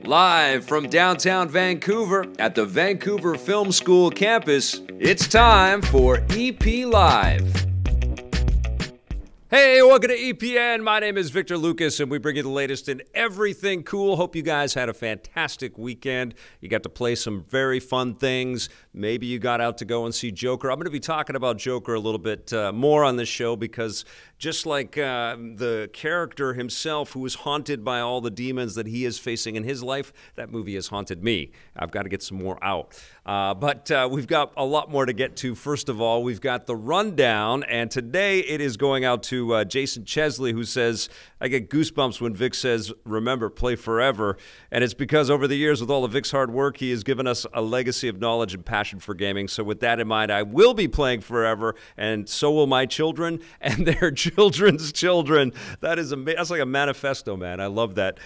Live from downtown Vancouver at the Vancouver Film School campus, it's time for EP Live. Hey, welcome to EPN. My name is Victor Lucas, and we bring you the latest in everything cool. Hope you guys had a fantastic weekend. You got to play some very fun things. Maybe you got out to go and see Joker. I'm going to be talking about Joker a little bit more on this show because just like the character himself who is haunted by all the demons that he is facing in his life, that movie has haunted me. I've got to get some more out. But we've got a lot more to get to. First of all, we've got the rundown, and today it is going out to Jason Chesley, who says, I get goosebumps when Vic says, remember, play forever. And it's because over the years, with all of Vic's hard work, he has given us a legacy of knowledge and passion for gaming. So with that in mind, I will be playing forever, and so will my children and their children's children. That is amazing. That's like a manifesto, man. I love that.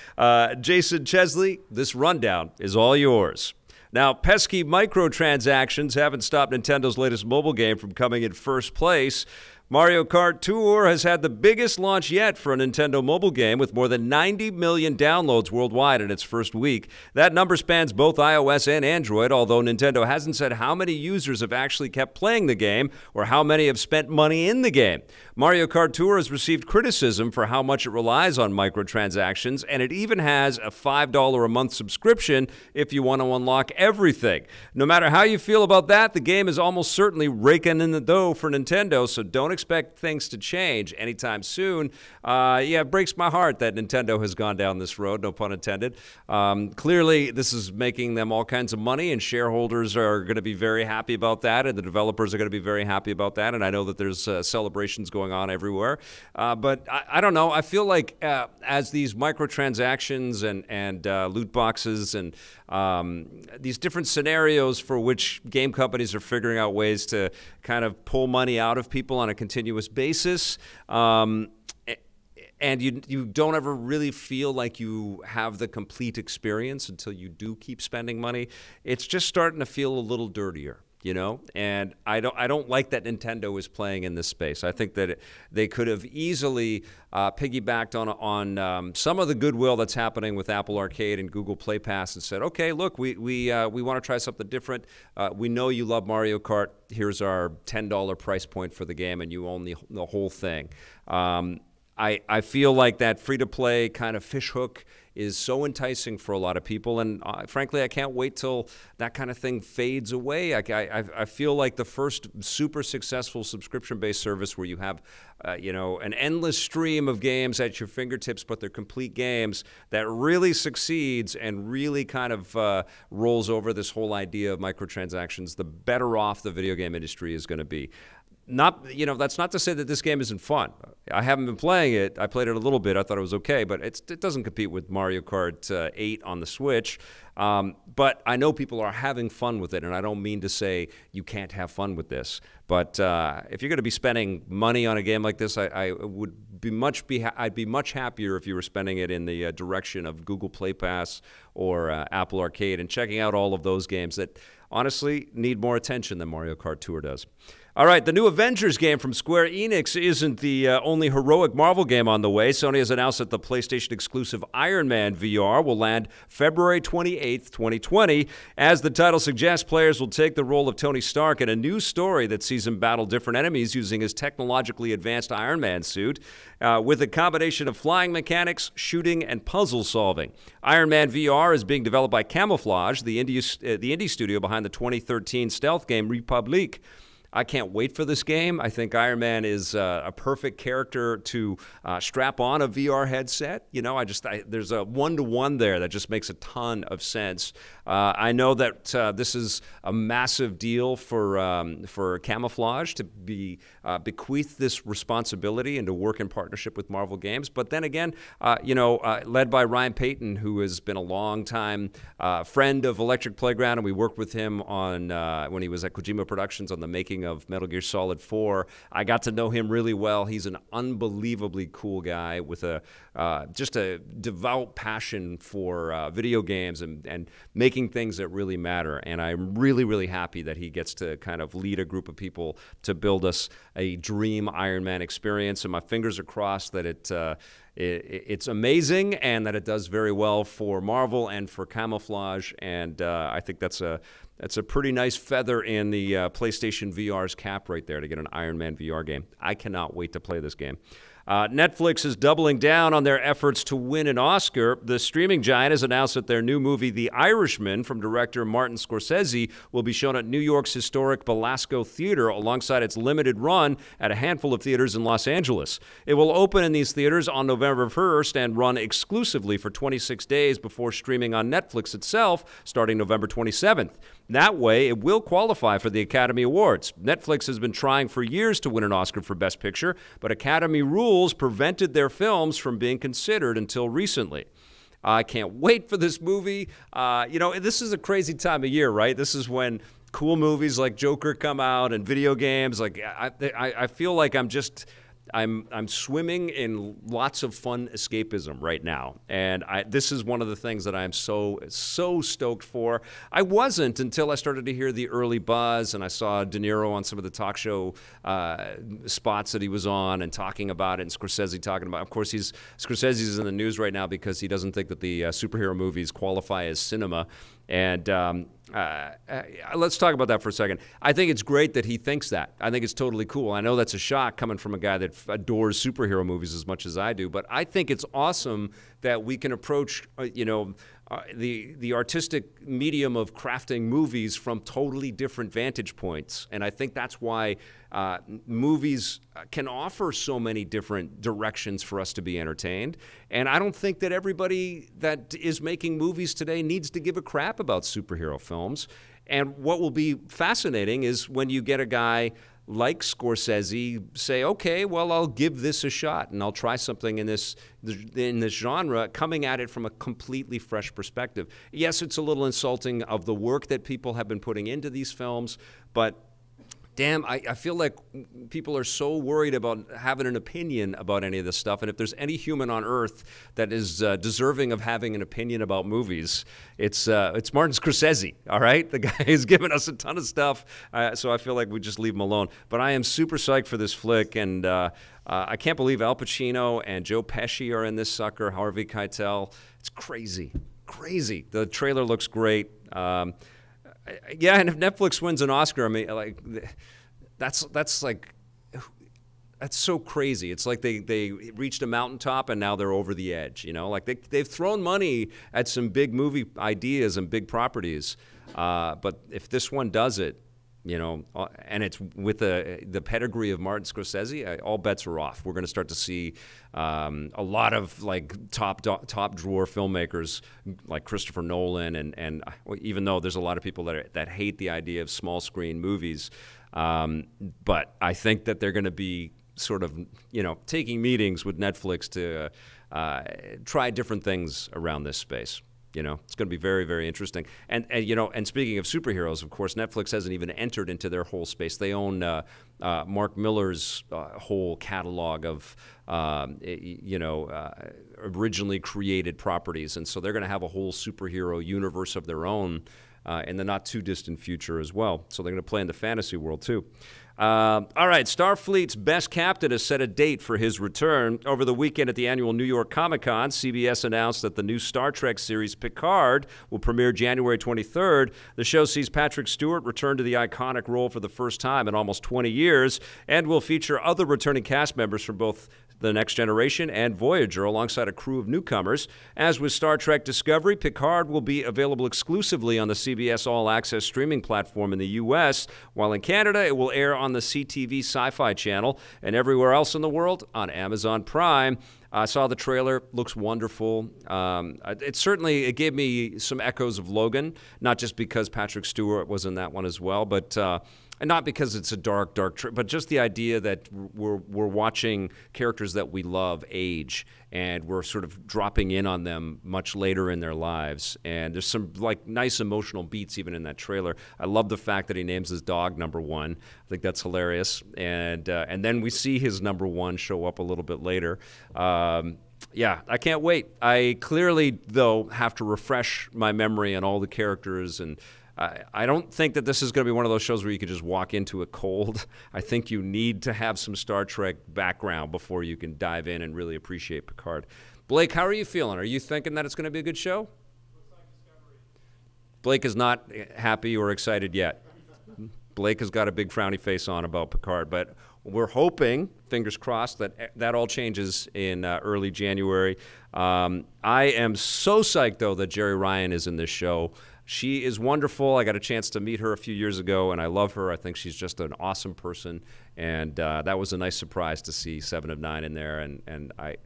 Jason Chesley, this rundown is all yours. Now, pesky microtransactions haven't stopped Nintendo's latest mobile game from coming in first place. Mario Kart Tour has had the biggest launch yet for a Nintendo mobile game, with more than 90 million downloads worldwide in its first week. That number spans both iOS and Android, although Nintendo hasn't said how many users have actually kept playing the game or how many have spent money in the game. Mario Kart Tour has received criticism for how much it relies on microtransactions, and it even has a $5 a month subscription if you want to unlock everything. No matter how you feel about that, the game is almost certainly raking in the dough for Nintendo, so don't expect things to change anytime soon. It breaks my heart that Nintendo has gone down this road, no pun intended. Clearly, this is making them all kinds of money, and shareholders are going to be very happy about that, and the developers are going to be very happy about that, and I know that there's celebrations going on everywhere. But I don't know. I feel like as these microtransactions and loot boxes and these different scenarios for which game companies are figuring out ways to kind of pull money out of people on a continuous basis, and you don't ever really feel like you have the complete experience until you do keep spending money. It's just starting to feel a little dirtier, you know, and I don't like that Nintendo is playing in this space. I think that they could have easily piggybacked on some of the goodwill that's happening with Apple Arcade and Google Play Pass and said, okay, look, we want to try something different. We know you love Mario Kart. Here's our $10 price point for the game, and you own the whole thing. I feel like that free-to-play kind of fishhook is so enticing for a lot of people, and frankly, I can't wait till that kind of thing fades away. I feel like the first super successful subscription-based service where you have an endless stream of games at your fingertips, but they're complete games, that really succeeds and really kind of rolls over this whole idea of microtransactions, the better off the video game industry is going to be. That's not to say that this game isn't fun. I haven't been playing it. I played it a little bit. I thought it was okay, but it doesn't compete with Mario Kart 8 on the Switch. But I know people are having fun with it, and I don't mean to say you can't have fun with this. But if you're going to be spending money on a game like this, I'd be much happier if you were spending it in the direction of Google Play Pass or Apple Arcade and checking out all of those games that honestly need more attention than Mario Kart Tour does. All right, the new Avengers game from Square Enix isn't the only heroic Marvel game on the way. Sony has announced that the PlayStation-exclusive Ironman VR will land February 28th, 2020. As the title suggests, players will take the role of Tony Stark in a new story that sees him battle different enemies using his technologically advanced Iron Man suit, with a combination of flying mechanics, shooting, and puzzle solving. Iron Man VR is being developed by Camouflage, the indie studio behind the 2013 stealth game Republic. I can't wait for this game. I think Iron Man is a perfect character to strap on a VR headset. You know, there's a one-to-one there that just makes a ton of sense. I know that this is a massive deal for Camouflage to be bequeath this responsibility and to work in partnership with Marvel Games. But then again, led by Ryan Payton, who has been a long-time friend of Electric Playground, and we worked with him on when he was at Kojima Productions on the making of Metal Gear Solid 4. I got to know him really well. He's an unbelievably cool guy with just a devout passion for video games and making things that really matter. And I'm really, really happy that he gets to kind of lead a group of people to build us a dream Iron Man experience. And my fingers are crossed that it's amazing, and that it does very well for Marvel and for camouflage. And I think that's a pretty nice feather in the PlayStation VR's cap right there to get an Ironman VR game. I cannot wait to play this game. Netflix is doubling down on their efforts to win an Oscar. The streaming giant has announced that their new movie, The Irishman, from director Martin Scorsese, will be shown at New York's historic Belasco Theater alongside its limited run at a handful of theaters in Los Angeles. It will open in these theaters on November 1st and run exclusively for 26 days before streaming on Netflix itself starting November 27th. That way, it will qualify for the Academy Awards. Netflix has been trying for years to win an Oscar for Best Picture, but Academy rules prevented their films from being considered until recently. I can't wait for this movie. This is a crazy time of year, right? This is when cool movies like Joker come out and video games. Like I feel like I'm swimming in lots of fun escapism right now, and this is one of the things that I'm so stoked for. I wasn't until I started to hear the early buzz, and I saw De Niro on some of the talk show spots that he was on and talking about it, and Scorsese talking about it. Of course, Scorsese's in the news right now because he doesn't think that the superhero movies qualify as cinema. And let's talk about that for a second. I think it's great that he thinks that. I think it's totally cool. I know that's a shock coming from a guy that adores superhero movies as much as I do, but I think it's awesome that we can approach, the artistic medium of crafting movies from totally different vantage points. And I think that's why movies can offer so many different directions for us to be entertained. And I don't think that everybody that is making movies today needs to give a crap about superhero films. And what will be fascinating is when you get a guy like Scorsese say, okay, well, I'll give this a shot and I'll try something in this genre, coming at it from a completely fresh perspective. Yes, it's a little insulting of the work that people have been putting into these films, but damn, I feel like people are so worried about having an opinion about any of this stuff. And if there's any human on earth that is deserving of having an opinion about movies, it's Martin Scorsese, all right? The guy has given us a ton of stuff, so I feel like we just leave him alone. But I am super psyched for this flick, and I can't believe Al Pacino and Joe Pesci are in this sucker, Harvey Keitel. It's crazy, crazy. The trailer looks great. Yeah, and if Netflix wins an Oscar, I mean, like, that's so crazy. It's like they reached a mountaintop and now they're over the edge. Like they've thrown money at some big movie ideas and big properties, but if this one does it, and it's with the pedigree of Martin Scorsese, all bets are off. We're going to start to see a lot of like top drawer filmmakers like Christopher Nolan, and even though there's a lot of people that hate the idea of small screen movies, but I think that they're going to be sort of taking meetings with Netflix to try different things around this space. It's going to be very, very interesting. And speaking of superheroes, of course, Netflix hasn't even entered into their whole space. They own Mark Millar's whole catalog of, originally created properties. And so they're going to have a whole superhero universe of their own in the not-too-distant future as well. So they're going to play in the fantasy world, too. All right, Starfleet's best captain has set a date for his return. Over the weekend at the annual New York Comic-Con, CBS announced that the new Star Trek series Picard will premiere January 23rd. The show sees Patrick Stewart return to the iconic role for the first time in almost 20 years and will feature other returning cast members from both The Next Generation and Voyager, alongside a crew of newcomers. As with Star Trek Discovery, Picard will be available exclusively on the CBS All Access streaming platform in the U.S., while in Canada it will air on the CTV Sci-Fi channel, and everywhere else in the world on Amazon Prime. I saw the trailer. Looks wonderful. It gave me some echoes of Logan, not just because Patrick Stewart was in that one as well, but and not because it's a dark, but just the idea that we're watching characters that we love age, and we're sort of dropping in on them much later in their lives. And there's some like nice emotional beats even in that trailer. I love the fact that he names his dog number one. I think that's hilarious. And then we see his number one show up a little bit later. Yeah, I can't wait. I clearly, though, have to refresh my memory on all the characters and I don't think that this is going to be one of those shows where you can just walk into it cold. I think you need to have some Star Trek background before you can dive in and really appreciate Picard. Blake, how are you feeling? Are you thinking that it's going to be a good show? Blake is not happy or excited yet. Blake has got a big frowny face on about Picard, but we're hoping, fingers crossed, that all changes in early January. I am so psyched, though, that Jeri Ryan is in this show. She is wonderful. I got a chance to meet her a few years ago, and I love her. I think she's just an awesome person, and that was a nice surprise to see 7 of 9 in there, and I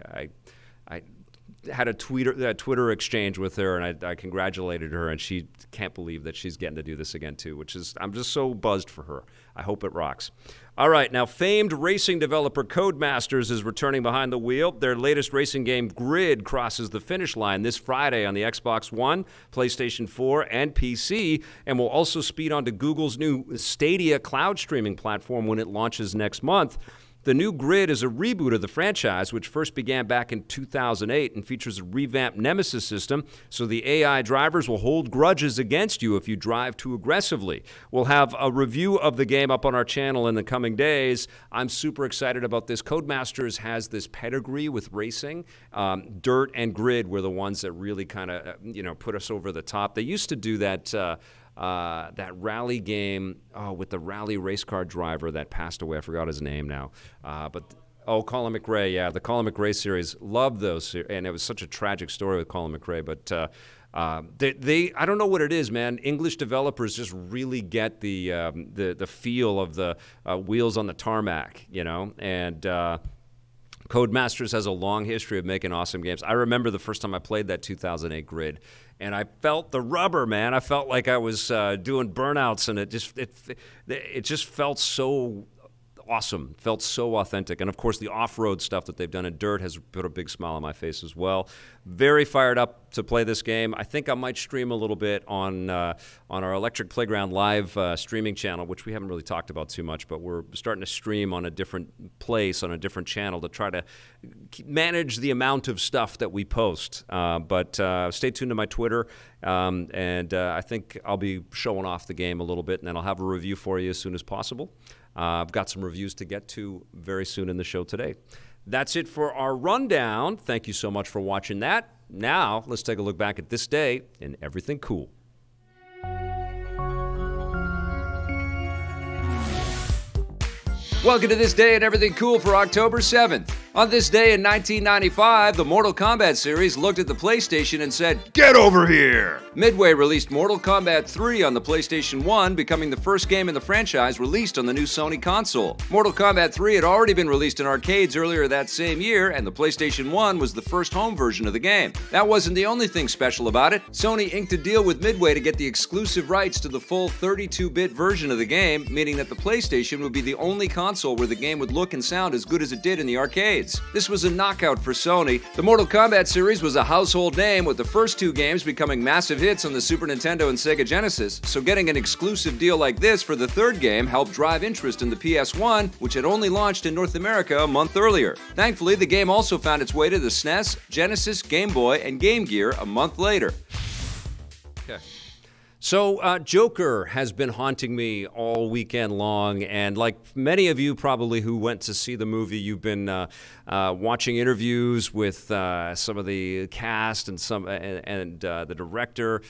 had a Twitter exchange with her, and I congratulated her, and she can't believe that she's getting to do this again, too, I'm just so buzzed for her. I hope it rocks. All right, now famed racing developer Codemasters is returning behind the wheel. Their latest racing game, Grid, crosses the finish line this Friday on the Xbox One, PlayStation 4, and PC, and will also speed onto Google's new Stadia cloud streaming platform when it launches next month. The new Grid is a reboot of the franchise, which first began back in 2008 and features a revamped Nemesis system, so the AI drivers will hold grudges against you if you drive too aggressively. We'll have a review of the game up on our channel in the coming days. I'm super excited about this. Codemasters has this pedigree with racing. Dirt and Grid were the ones that really kind of, put us over the top. They used to do that rally game with the rally race car driver that passed away. I forgot his name now. Colin McRae, yeah, the Colin McRae series. Loved those, and it was such a tragic story with Colin McRae. But I don't know what it is, man. English developers just really get the feel of the wheels on the tarmac, and Codemasters has a long history of making awesome games. I remember the first time I played that 2008 Grid, and I felt the rubber, man. I felt like I was doing burnouts, and it just felt so awesome, felt so authentic. And of course, the off-road stuff that they've done in Dirt has put a big smile on my face as well. Very fired up to play this game. I think I might stream a little bit on our Electric Playground live streaming channel, which we haven't really talked about too much, but we're starting to stream on a different place, on a different channel, to try to manage the amount of stuff that we post. But stay tuned to my Twitter, and I think I'll be showing off the game a little bit, and then I'll have a review for you as soon as possible. I've got some reviews to get to very soon in the show today. That's it for our rundown. Thank you so much for watching that. Now, let's take a look back at this day in everything cool. Welcome to This Day in Everything Cool for October 7th. On this day in 1995, the Mortal Kombat series looked at the PlayStation and said, "Get over here!" Midway released Mortal Kombat 3 on the PlayStation 1, becoming the first game in the franchise released on the new Sony console. Mortal Kombat 3 had already been released in arcades earlier that same year, and the PlayStation 1 was the first home version of the game. That wasn't the only thing special about it. Sony inked a deal with Midway to get the exclusive rights to the full 32-bit version of the game, meaning that the PlayStation would be the only console where the game would look and sound as good as it did in the arcades. This was a knockout for Sony. The Mortal Kombat series was a household name, with the first two games becoming massive hits on the Super Nintendo and Sega Genesis, so getting an exclusive deal like this for the third game helped drive interest in the PS1, which had only launched in North America a month earlier. Thankfully, the game also found its way to the SNES, Genesis, Game Boy, and Game Gear a month later. Okay. So Joker has been haunting me all weekend long, and like many of you probably who went to see the movie, you've been watching interviews with some of the cast and the director,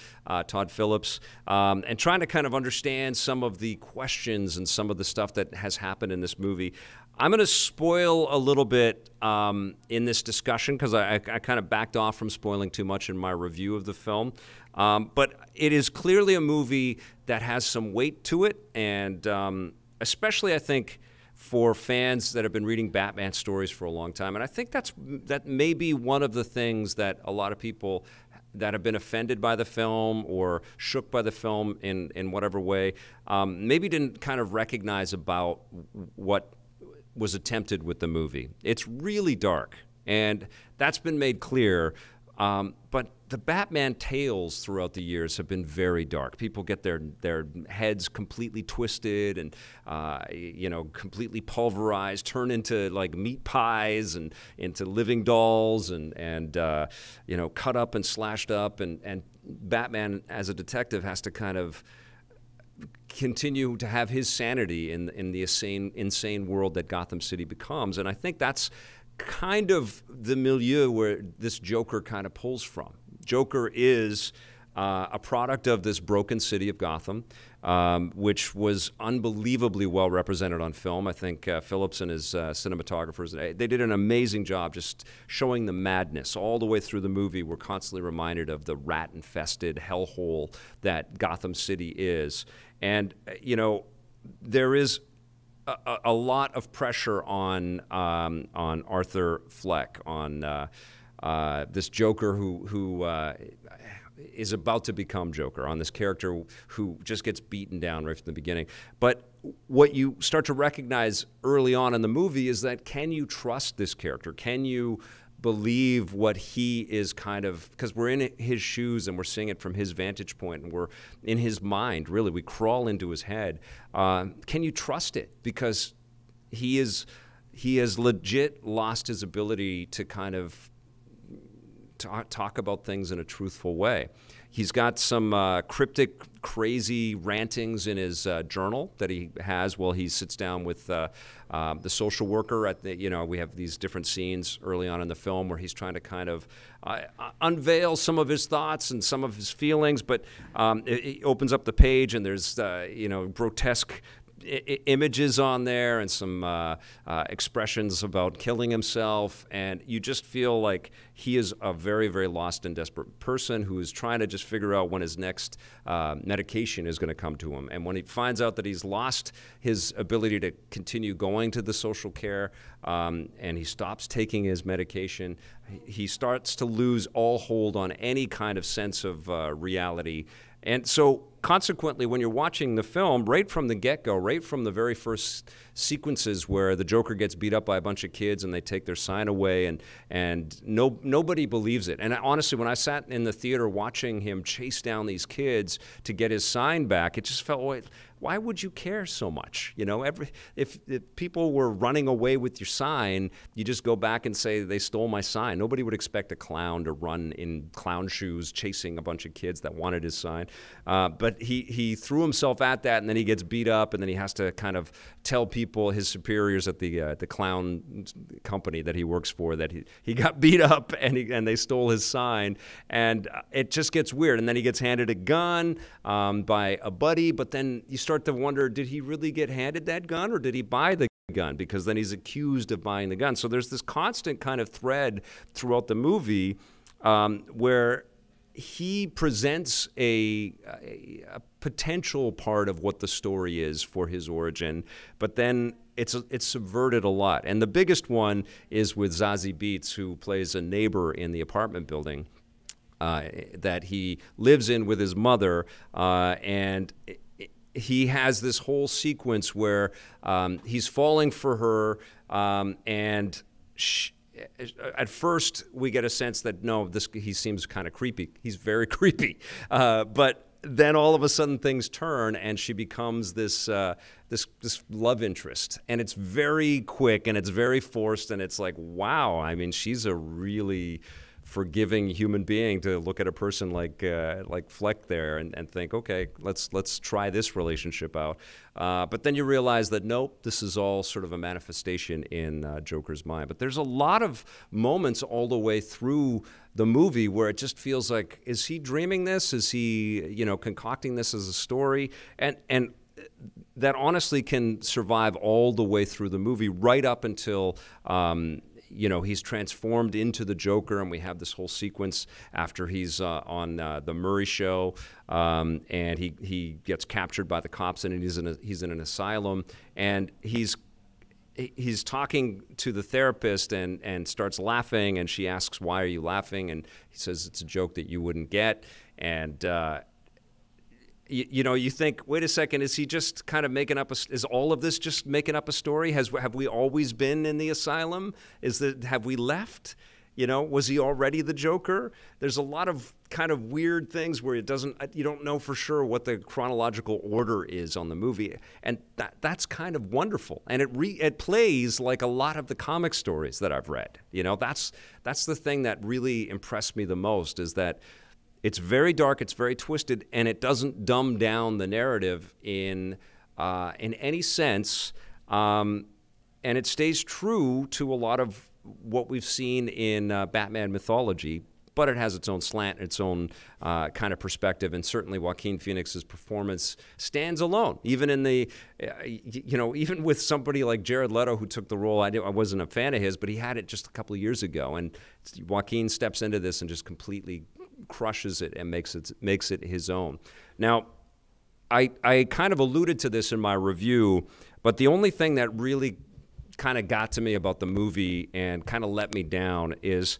Todd Phillips, and trying to kind of understand some of the questions and some of the stuff that has happened in this movie. I'm going to spoil a little bit in this discussion because I kind of backed off from spoiling too much in my review of the film. But it is clearly a movie that has some weight to it, and especially, I think, for fans that have been reading Batman stories for a long time. And I think that may be one of the things that a lot of people that have been offended by the film or shook by the film in whatever way maybe didn't kind of recognize about what was attempted with the movie. It's really dark, and that's been made clear. But the Batman tales throughout the years have been very dark. People get their heads completely twisted and completely pulverized, turn into like meat pies and into living dolls and cut up and slashed up. And Batman as a detective has to kind of continue to have his sanity in the insane world that Gotham City becomes. And I think that's kind of the milieu where this Joker kind of pulls from. Joker is a product of this broken city of Gotham, which was unbelievably well represented on film. I think Phillips and his cinematographers, they did an amazing job just showing the madness. All the way through the movie, we're constantly reminded of the rat-infested hellhole that Gotham City is. And, you know, there is a lot of pressure on Arthur Fleck, on this Joker who is about to become Joker, on this character who just gets beaten down right from the beginning. But what you start to recognize early on in the movie is that, can you trust this character? Can you believe what he is kind of, because we're in his shoes and we're seeing it from his vantage point and we're in his mind, really. We crawl into his head. Can you trust it? Because he has legit lost his ability to kind of talk about things in a truthful way. He's got some cryptic, crazy rantings in his journal that he has while he sits down with the social worker at the, you know, we have these different scenes early on in the film where he's trying to kind of unveil some of his thoughts and some of his feelings, but it opens up the page and there's, you know, grotesque images on there and some expressions about killing himself, and you just feel like he is a very, very lost and desperate person who is trying to just figure out when his next medication is going to come to him. And when he finds out that he's lost his ability to continue going to the social care and he stops taking his medication, he starts to lose all hold on any kind of sense of reality. And so consequently, when you're watching the film, right from the get-go, right from the very first sequences where the Joker gets beat up by a bunch of kids and they take their sign away and nobody believes it. And honestly, when I sat in the theater watching him chase down these kids to get his sign back, it just felt, why would you care so much? You know, if people were running away with your sign, you just go back and say, they stole my sign. Nobody would expect a clown to run in clown shoes chasing a bunch of kids that wanted his sign. But he threw himself at that, and then he gets beat up, and then he has to kind of tell people, his superiors at the clown company that he works for, that he got beat up and they stole his sign. And it just gets weird. And then he gets handed a gun by a buddy, but then you start to wonder, did he really get handed that gun, or did he buy the gun? Because then he's accused of buying the gun. So there's this constant kind of thread throughout the movie where he presents a potential part of what the story is for his origin, but then it's subverted a lot. And the biggest one is with Zazie Beetz, who plays a neighbor in the apartment building that he lives in with his mother, and he has this whole sequence where he's falling for her, and at first we get a sense that no, he seems kind of creepy. He's very creepy, but then all of a sudden things turn, and she becomes this love interest, and it's very quick and it's very forced, and it's like, wow. I mean, she's a really forgiving human being to look at a person like Fleck there and think, okay, let's try this relationship out. But then you realize that nope, this is all sort of a manifestation in Joker's mind. But there's a lot of moments all the way through the movie where it just feels like, is he dreaming this? Is he, you know, concocting this as a story? And that honestly can survive all the way through the movie, right up until you know, he's transformed into the Joker, and we have this whole sequence after he's on the Murray Show, and he gets captured by the cops, and he's in an asylum, and he's talking to the therapist and starts laughing, and she asks, "Why are you laughing?" And he says, "It's a joke that you wouldn't get." And you know, you think, wait a second, is he just kind of making up is all of this just making up a story? Have we always been in the asylum? Have we left? You know, was he already the Joker? There's a lot of kind of weird things where you don't know for sure what the chronological order is on the movie, and that's kind of wonderful. And it plays like a lot of the comic stories that I've read. You know, that's the thing that really impressed me the most, is that It's very dark, it's very twisted, and it doesn't dumb down the narrative in any sense. And it stays true to a lot of what we've seen in Batman mythology, but it has its own slant, its own kind of perspective, and certainly Joaquin Phoenix's performance stands alone. Even in the, even with somebody like Jared Leto who took the role, I wasn't a fan of his, but he had it just a couple of years ago, and Joaquin steps into this and just completely crushes it and makes it his own. Now, I kind of alluded to this in my review, but the only thing that really kind of got to me about the movie and kind of let me down is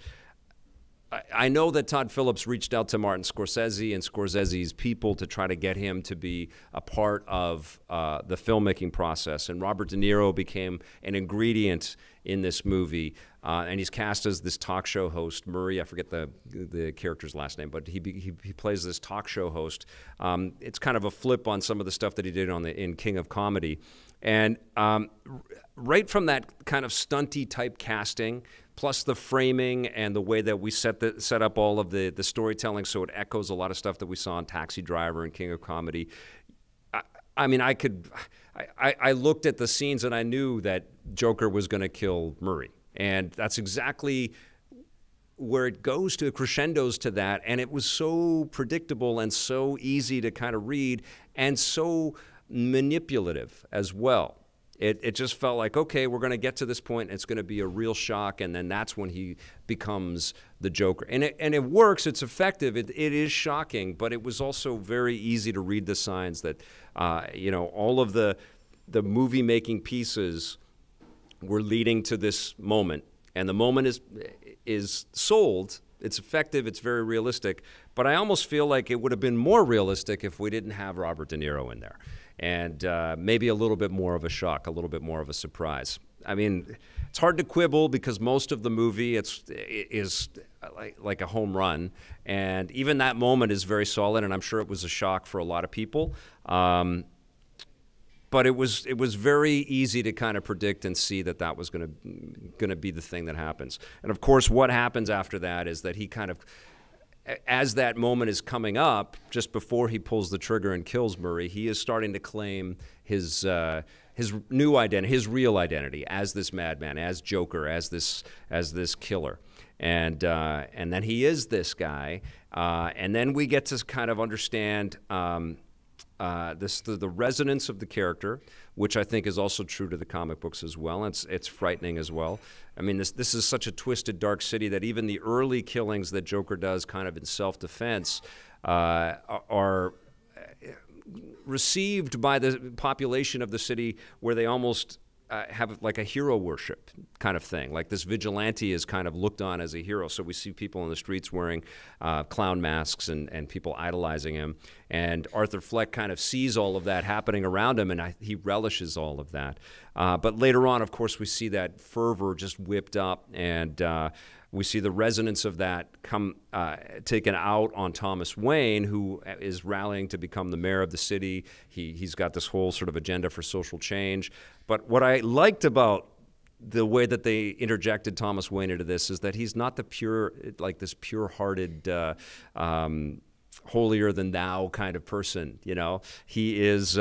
I know that Todd Phillips reached out to Martin Scorsese and Scorsese's people to try to get him to be a part of the filmmaking process, and Robert De Niro became an ingredient in this movie, and he's cast as this talk show host, Murray. I forget the character's last name, but he plays this talk show host. It's kind of a flip on some of the stuff that he did in King of Comedy, and right from that kind of stunty type casting, plus the framing and the way that we set up all of the storytelling so it echoes a lot of stuff that we saw in Taxi Driver and King of Comedy. I mean, I looked at the scenes and I knew that Joker was going to kill Murray. And that's exactly where it goes to, crescendos to that. And it was so predictable and so easy to kind of read and so manipulative as well. It just felt like, okay, we're going to get to this point, and it's going to be a real shock, and then that's when he becomes the Joker. And it works. It's effective. It is shocking, but it was also very easy to read the signs that, all of the movie-making pieces were leading to this moment. And the moment is sold. It's effective. It's very realistic. But I almost feel like it would have been more realistic if we didn't have Robert De Niro in there. And maybe a little bit more of a shock, a little bit more of a surprise. I mean, it's hard to quibble because most of the movie is like a home run, and even that moment is very solid, and I'm sure it was a shock for a lot of people. But it was very easy to kind of predict and see that was going to be the thing that happens. And of course, what happens after that is that he kind of, as that moment is coming up, just before he pulls the trigger and kills Murray, he is starting to claim his new identity, his real identity as this madman, as Joker, as this killer, and then he is this guy, and then we get to kind of understand the resonance of the character, which I think is also true to the comic books as well. It's frightening as well. I mean, this is such a twisted, dark city that even the early killings that Joker does kind of in self-defense are received by the population of the city where they almost have like a hero worship kind of thing. Like this vigilante is kind of looked on as a hero. So we see people in the streets wearing clown masks and people idolizing him. And Arthur Fleck kind of sees all of that happening around him, and he relishes all of that. But later on, of course, we see that fervor just whipped up, and we see the resonance of that taken out on Thomas Wayne, who is rallying to become the mayor of the city. He's got this whole sort of agenda for social change. But what I liked about the way that they interjected Thomas Wayne into this is that he's not this pure-hearted, holier-than-thou kind of person. You know, he is.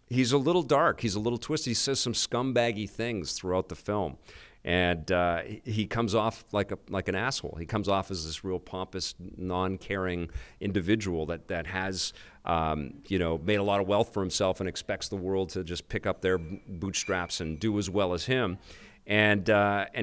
He's a little dark. He's a little twisted. He says some scumbaggy things throughout the film. And he comes off like an asshole. He comes off as this real pompous, non-caring individual that has, made a lot of wealth for himself and expects the world to just pick up their bootstraps and do as well as him. And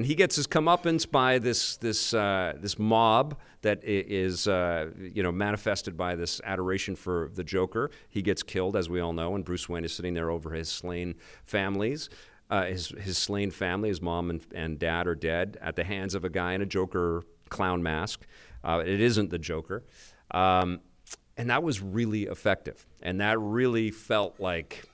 he gets his comeuppance by this mob that is manifested by this adoration for the Joker. He gets killed, as we all know, and Bruce Wayne is sitting there over his slain families. His slain family, his mom and dad are dead at the hands of a guy in a Joker clown mask. It isn't the Joker. And that was really effective. And that really felt like,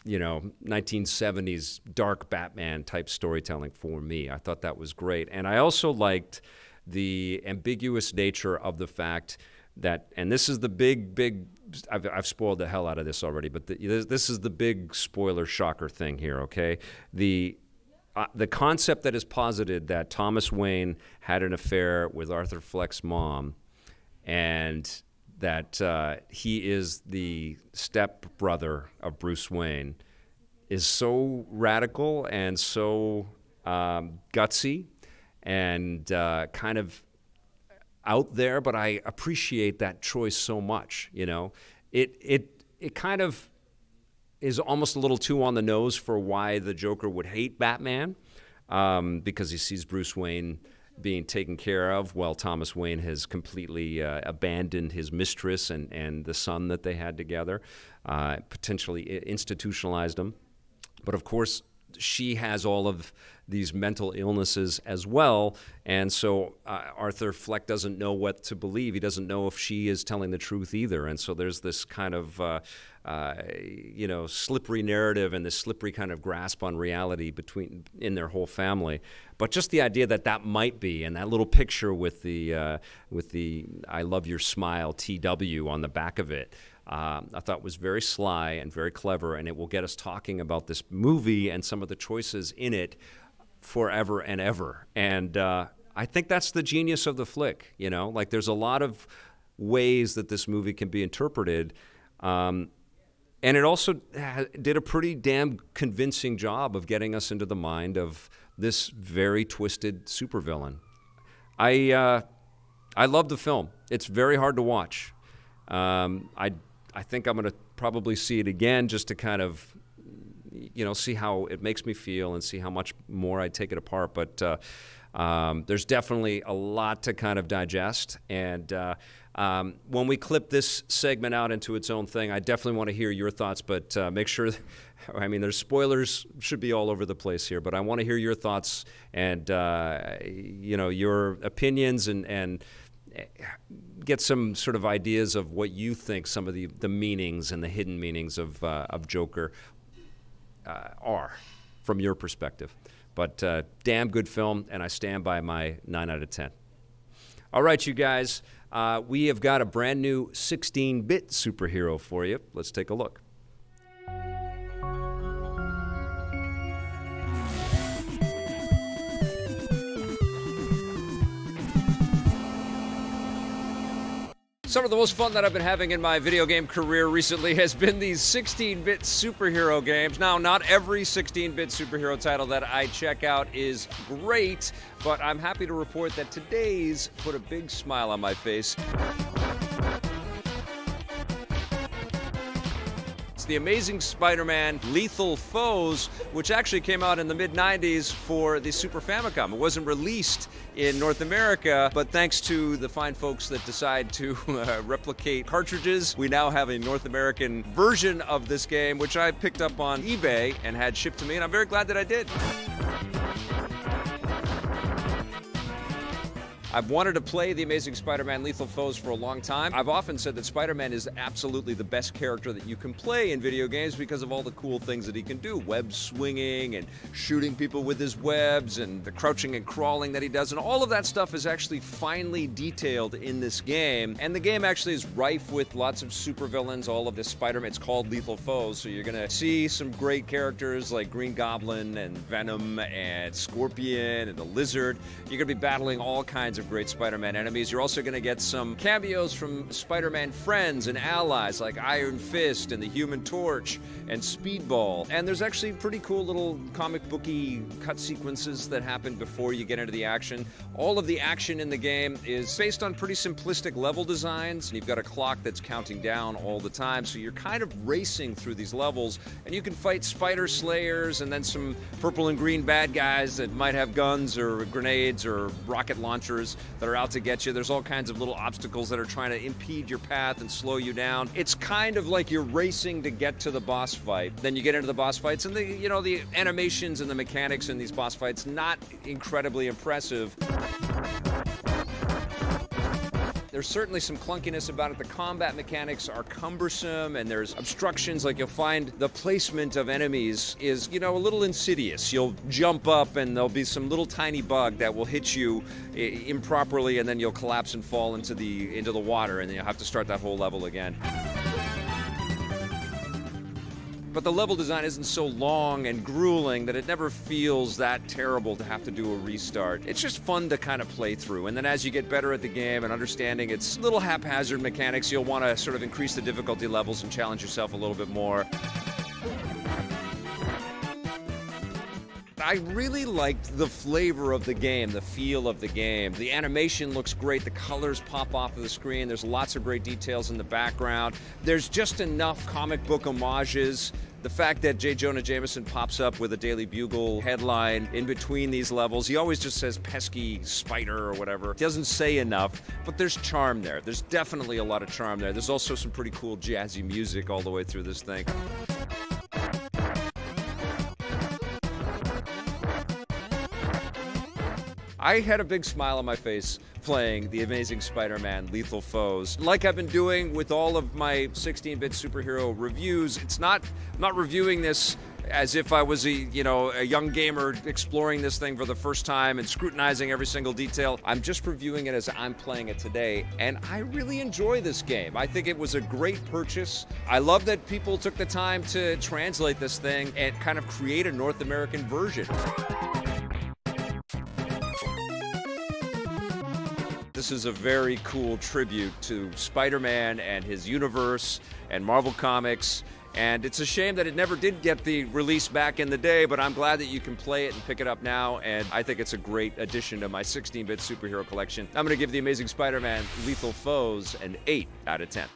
1970s dark Batman type storytelling for me. I thought that was great. And I also liked the ambiguous nature of the fact that, and this is the big, I've spoiled the hell out of this already, but this is the big spoiler shocker thing here, okay? The concept that is posited that Thomas Wayne had an affair with Arthur Fleck's mom and that he is the stepbrother of Bruce Wayne is so radical and so gutsy and kind of out there, but I appreciate that choice so much. You know, it kind of is almost a little too on the nose for why the Joker would hate Batman, because he sees Bruce Wayne being taken care of while Thomas Wayne has completely abandoned his mistress and the son that they had together, potentially institutionalized him. But of course, she has all of these mental illnesses as well, and so Arthur Fleck doesn't know what to believe. He doesn't know if she is telling the truth either, and so there's this kind of you know, slippery narrative and this slippery kind of grasp on reality in their whole family. But just the idea that that might be, and that little picture with the "I love your smile" TW on the back of it, I thought was very sly and very clever, and it will get us talking about this movie and some of the choices in it forever and ever. And I think that's the genius of the flick, you know? Like, there's a lot of ways that this movie can be interpreted, and it also did a pretty damn convincing job of getting us into the mind of this very twisted supervillain. I love the film. It's very hard to watch. I think I'm going to probably see it again just to kind of, you know, see how it makes me feel and see how much more I take it apart. But there's definitely a lot to kind of digest. And when we clip this segment out into its own thing, I definitely want to hear your thoughts. But make sure, I mean, there's spoilers, should be all over the place here. But I want to hear your thoughts and, you know, your opinions and get some sort of ideas of what you think some of the meanings and the hidden meanings of Joker are from your perspective. But damn good film, and I stand by my 9 out of 10. All right, you guys, we have got a brand new 16-bit superhero for you. Let's take a look. Some of the most fun that I've been having in my video game career recently has been these 16-bit superhero games. Now, not every 16-bit superhero title that I check out is great, but I'm happy to report that today's put a big smile on my face. It's The Amazing Spider-Man Lethal Foes, which actually came out in the mid-90s for the Super Famicom. It wasn't released in North America, but thanks to the fine folks that decide to replicate cartridges, we now have a North American version of this game, which I picked up on eBay and had shipped to me, and I'm very glad that I did. I've wanted to play The Amazing Spider-Man Lethal Foes for a long time. I've often said that Spider-Man is absolutely the best character that you can play in video games because of all the cool things that he can do. Web swinging and shooting people with his webs and the crouching and crawling that he does. And all of that stuff is actually finely detailed in this game. And the game actually is rife with lots of supervillains. All of this Spider-Man, it's called Lethal Foes. So you're gonna see some great characters like Green Goblin and Venom and Scorpion and the Lizard. You're gonna be battling all kinds of great Spider-Man enemies. You're also going to get some cameos from Spider-Man friends and allies like Iron Fist and the Human Torch and Speedball. And there's actually pretty cool little comic booky cut sequences that happen before you get into the action. All of the action in the game is based on pretty simplistic level designs. And you've got a clock that's counting down all the time, so you're kind of racing through these levels, and you can fight Spider Slayers and then some purple and green bad guys that might have guns or grenades or rocket launchers that are out to get you. There's all kinds of little obstacles that are trying to impede your path and slow you down. It's kind of like you're racing to get to the boss fight. Then you get into the boss fights, and the animations and the mechanics in these boss fights, not incredibly impressive. There's certainly some clunkiness about it. The combat mechanics are cumbersome, and there's obstructions. Like, you'll find the placement of enemies is, a little insidious. You'll jump up, and there'll be some little tiny bug that will hit you improperly, and then you'll collapse and fall into the water, and then you'll have to start that whole level again. but the level design isn't so long and grueling that it never feels that terrible to have to do a restart. It's just fun to kind of play through, and then as you get better at the game and understanding its little haphazard mechanics, you'll want to sort of increase the difficulty levels and challenge yourself a little bit more. I really liked the flavor of the game, the feel of the game. The animation looks great, the colors pop off of the screen, there's lots of great details in the background. There's just enough comic book homages. The fact that J. Jonah Jameson pops up with a Daily Bugle headline in between these levels, he always just says pesky spider or whatever. He doesn't say enough, but there's charm there. There's definitely a lot of charm there. There's also some pretty cool jazzy music all the way through this thing. I had a big smile on my face playing The Amazing Spider-Man Lethal Foes. Like I've been doing with all of my 16-bit superhero reviews, I'm not reviewing this as if I was a young gamer exploring this thing for the first time and scrutinizing every single detail. I'm just reviewing it as I'm playing it today, and I really enjoy this game. I think it was a great purchase. I love that people took the time to translate this thing and kind of create a North American version. This is a very cool tribute to Spider-Man and his universe and Marvel Comics, and it's a shame that it never did get the release back in the day, but I'm glad that you can play it and pick it up now, and I think it's a great addition to my 16-bit superhero collection. I'm going to give The Amazing Spider-Man Lethal Foes an 8 out of 10.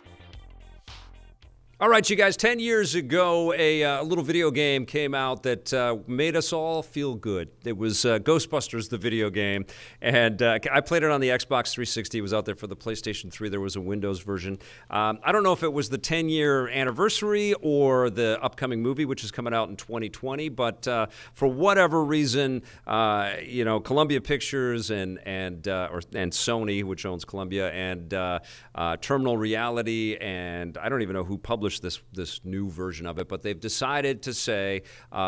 All right, you guys, 10 years ago, a little video game came out that made us all feel good. It was Ghostbusters, the video game, and I played it on the Xbox 360. It was out there for the PlayStation 3. There was a Windows version. I don't know if it was the 10-year anniversary or the upcoming movie, which is coming out in 2020, but for whatever reason, Columbia Pictures and Sony, which owns Columbia, and Terminal Reality, and I don't even know who published this new version of it, but they've decided to say,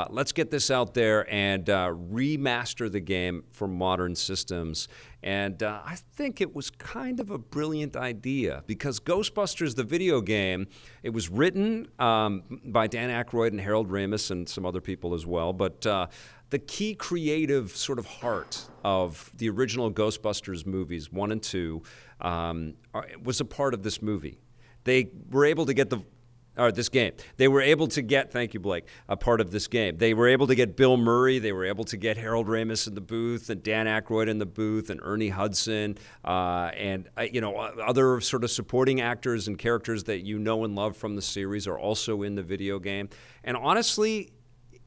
let's get this out there and remaster the game for modern systems. And I think it was kind of a brilliant idea because Ghostbusters, the video game, it was written by Dan Aykroyd and Harold Ramis and some other people as well, but the key creative sort of heart of the original Ghostbusters movies, 1 and 2, was a part of this movie. They were able to get this game. They were able to get, thank you, Blake, a part of this game. They were able to get Bill Murray. They were able to get Harold Ramis in the booth and Dan Aykroyd in the booth and Ernie Hudson and other sort of supporting actors and characters that you know and love from the series are also in the video game. And honestly,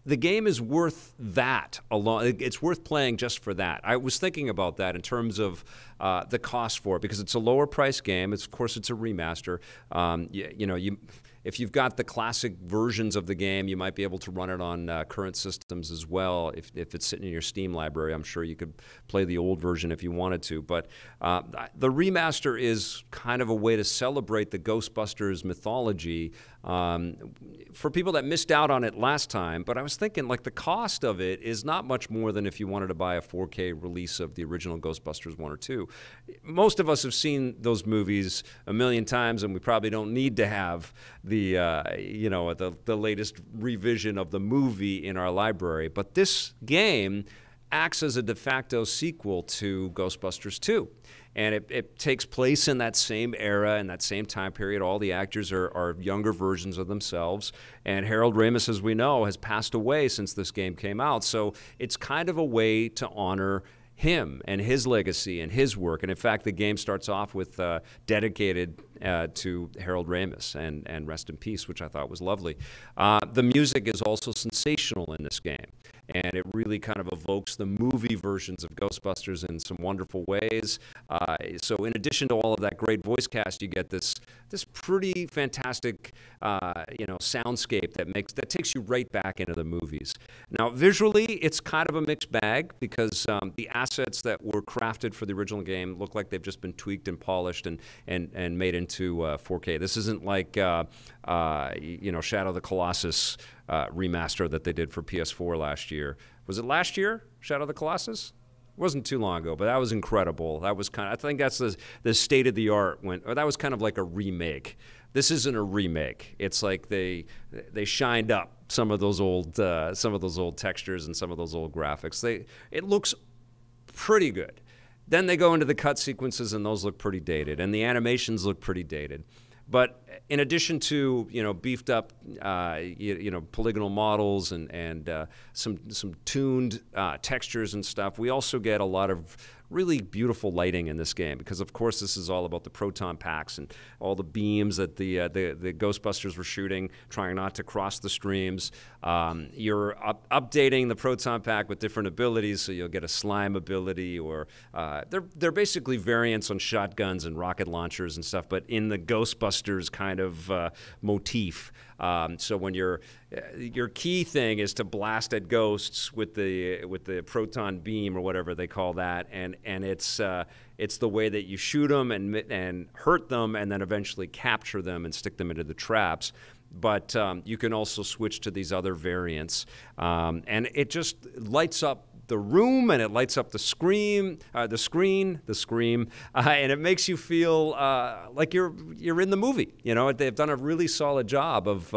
the game is worth that alone. It's worth playing just for that. I was thinking about that in terms of the cost for it because it's a lower price game. Of course, it's a remaster. If you've got the classic versions of the game, you might be able to run it on current systems as well. If it's sitting in your Steam library, I'm sure you could play the old version if you wanted to. But the remaster is kind of a way to celebrate the Ghostbusters mythology for people that missed out on it last time. But I was thinking, like, the cost of it is not much more than if you wanted to buy a 4K release of the original Ghostbusters 1 or 2. Most of us have seen those movies a million times, and we probably don't need to have the latest revision of the movie in our library. But this game acts as a de facto sequel to Ghostbusters 2. And it takes place in that same era, in that same time period. All the actors are younger versions of themselves. And Harold Ramis, as we know, has passed away since this game came out. So it's kind of a way to honor him and his legacy and his work. And in fact, the game starts off with dedicated to Harold Ramis and rest in peace, which I thought was lovely. The music is also sensational in this game. And it really kind of evokes the movie versions of Ghostbusters in some wonderful ways. So in addition to all of that great voice cast, you get this pretty fantastic soundscape that takes you right back into the movies. Now visually, it's kind of a mixed bag because the assets that were crafted for the original game look like they've just been tweaked and polished and made into 4K. This isn't like Shadow of the Colossus remaster that they did for PS4 last year. Was it last year, Shadow of the Colossus? It wasn't too long ago, but that was incredible. That was I think that's the state of the art that was kind of like a remake This isn't a remake. It's like they shined up some of those old textures and some of those old graphics. It looks pretty good. Then they go into the cut sequences, and those look pretty dated, and the animations look pretty dated. But in addition to beefed up polygonal models and some tuned textures and stuff, we also get a lot of really beautiful lighting in this game, because of course this is all about the proton packs and all the beams that the Ghostbusters were shooting, trying not to cross the streams. You're updating the proton pack with different abilities, so you'll get a slime ability, or they're basically variants on shotguns and rocket launchers and stuff, but in the Ghostbusters kind of motif. So when your key thing is to blast at ghosts with the proton beam, or whatever they call that, and it's the way that you shoot them and hurt them, and then eventually capture them and stick them into the traps. But you can also switch to these other variants, and it just lights up the room, and it lights up the screen, and it makes you feel like you're in the movie. They've done a really solid job of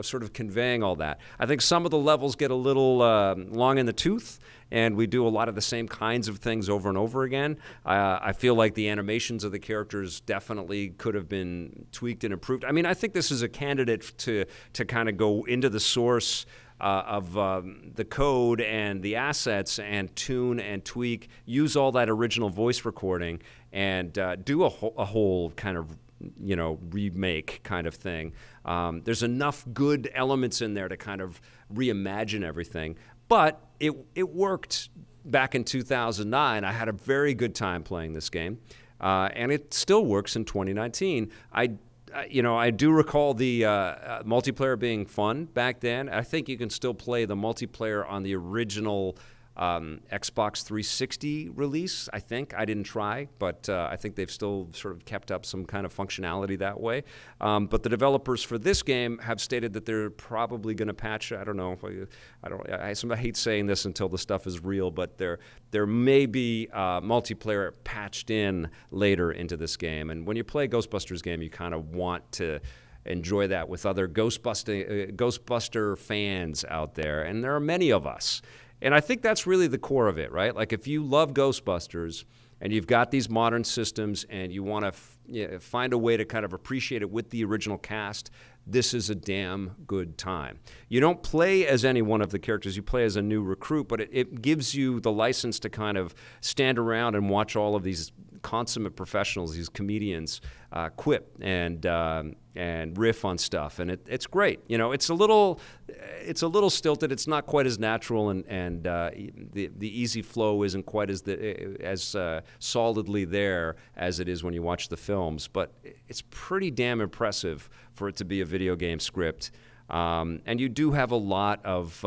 sort of conveying all that. I think some of the levels get a little long in the tooth, and we do a lot of the same kinds of things over and over again. I feel like the animations of the characters definitely could have been tweaked and improved. I mean, I think this is a candidate to kind of go into the source of the code and the assets and tune and tweak, use all that original voice recording, and do a whole kind of remake kind of thing. There's enough good elements in there to kind of reimagine everything, but it worked back in 2009. I had a very good time playing this game, and it still works in 2019. I do recall the multiplayer being fun back then. I think you can still play the multiplayer on the original Xbox 360 release, I think. I didn't try, but I think they've still sort of kept up some kind of functionality that way. But the developers for this game have stated that they're probably going to patch. I don't know. I hate saying this until the stuff is real, but there may be multiplayer patched in later into this game. And when you play a Ghostbusters game, you kind of want to enjoy that with other Ghostbuster fans out there, and there are many of us. And I think that's really the core of it, right? Like, if you love Ghostbusters and you've got these modern systems and you want to find a way to kind of appreciate it with the original cast, this is a damn good time. You don't play as any one of the characters. You play as a new recruit, but it gives you the license to kind of stand around and watch all of these consummate professionals, these comedians, quip and riff on stuff, and it's great. It's a little stilted. It's not quite as natural, and the easy flow isn't quite as solidly there as it is when you watch the films. But it's pretty damn impressive for it to be a video game script, and you do have a lot of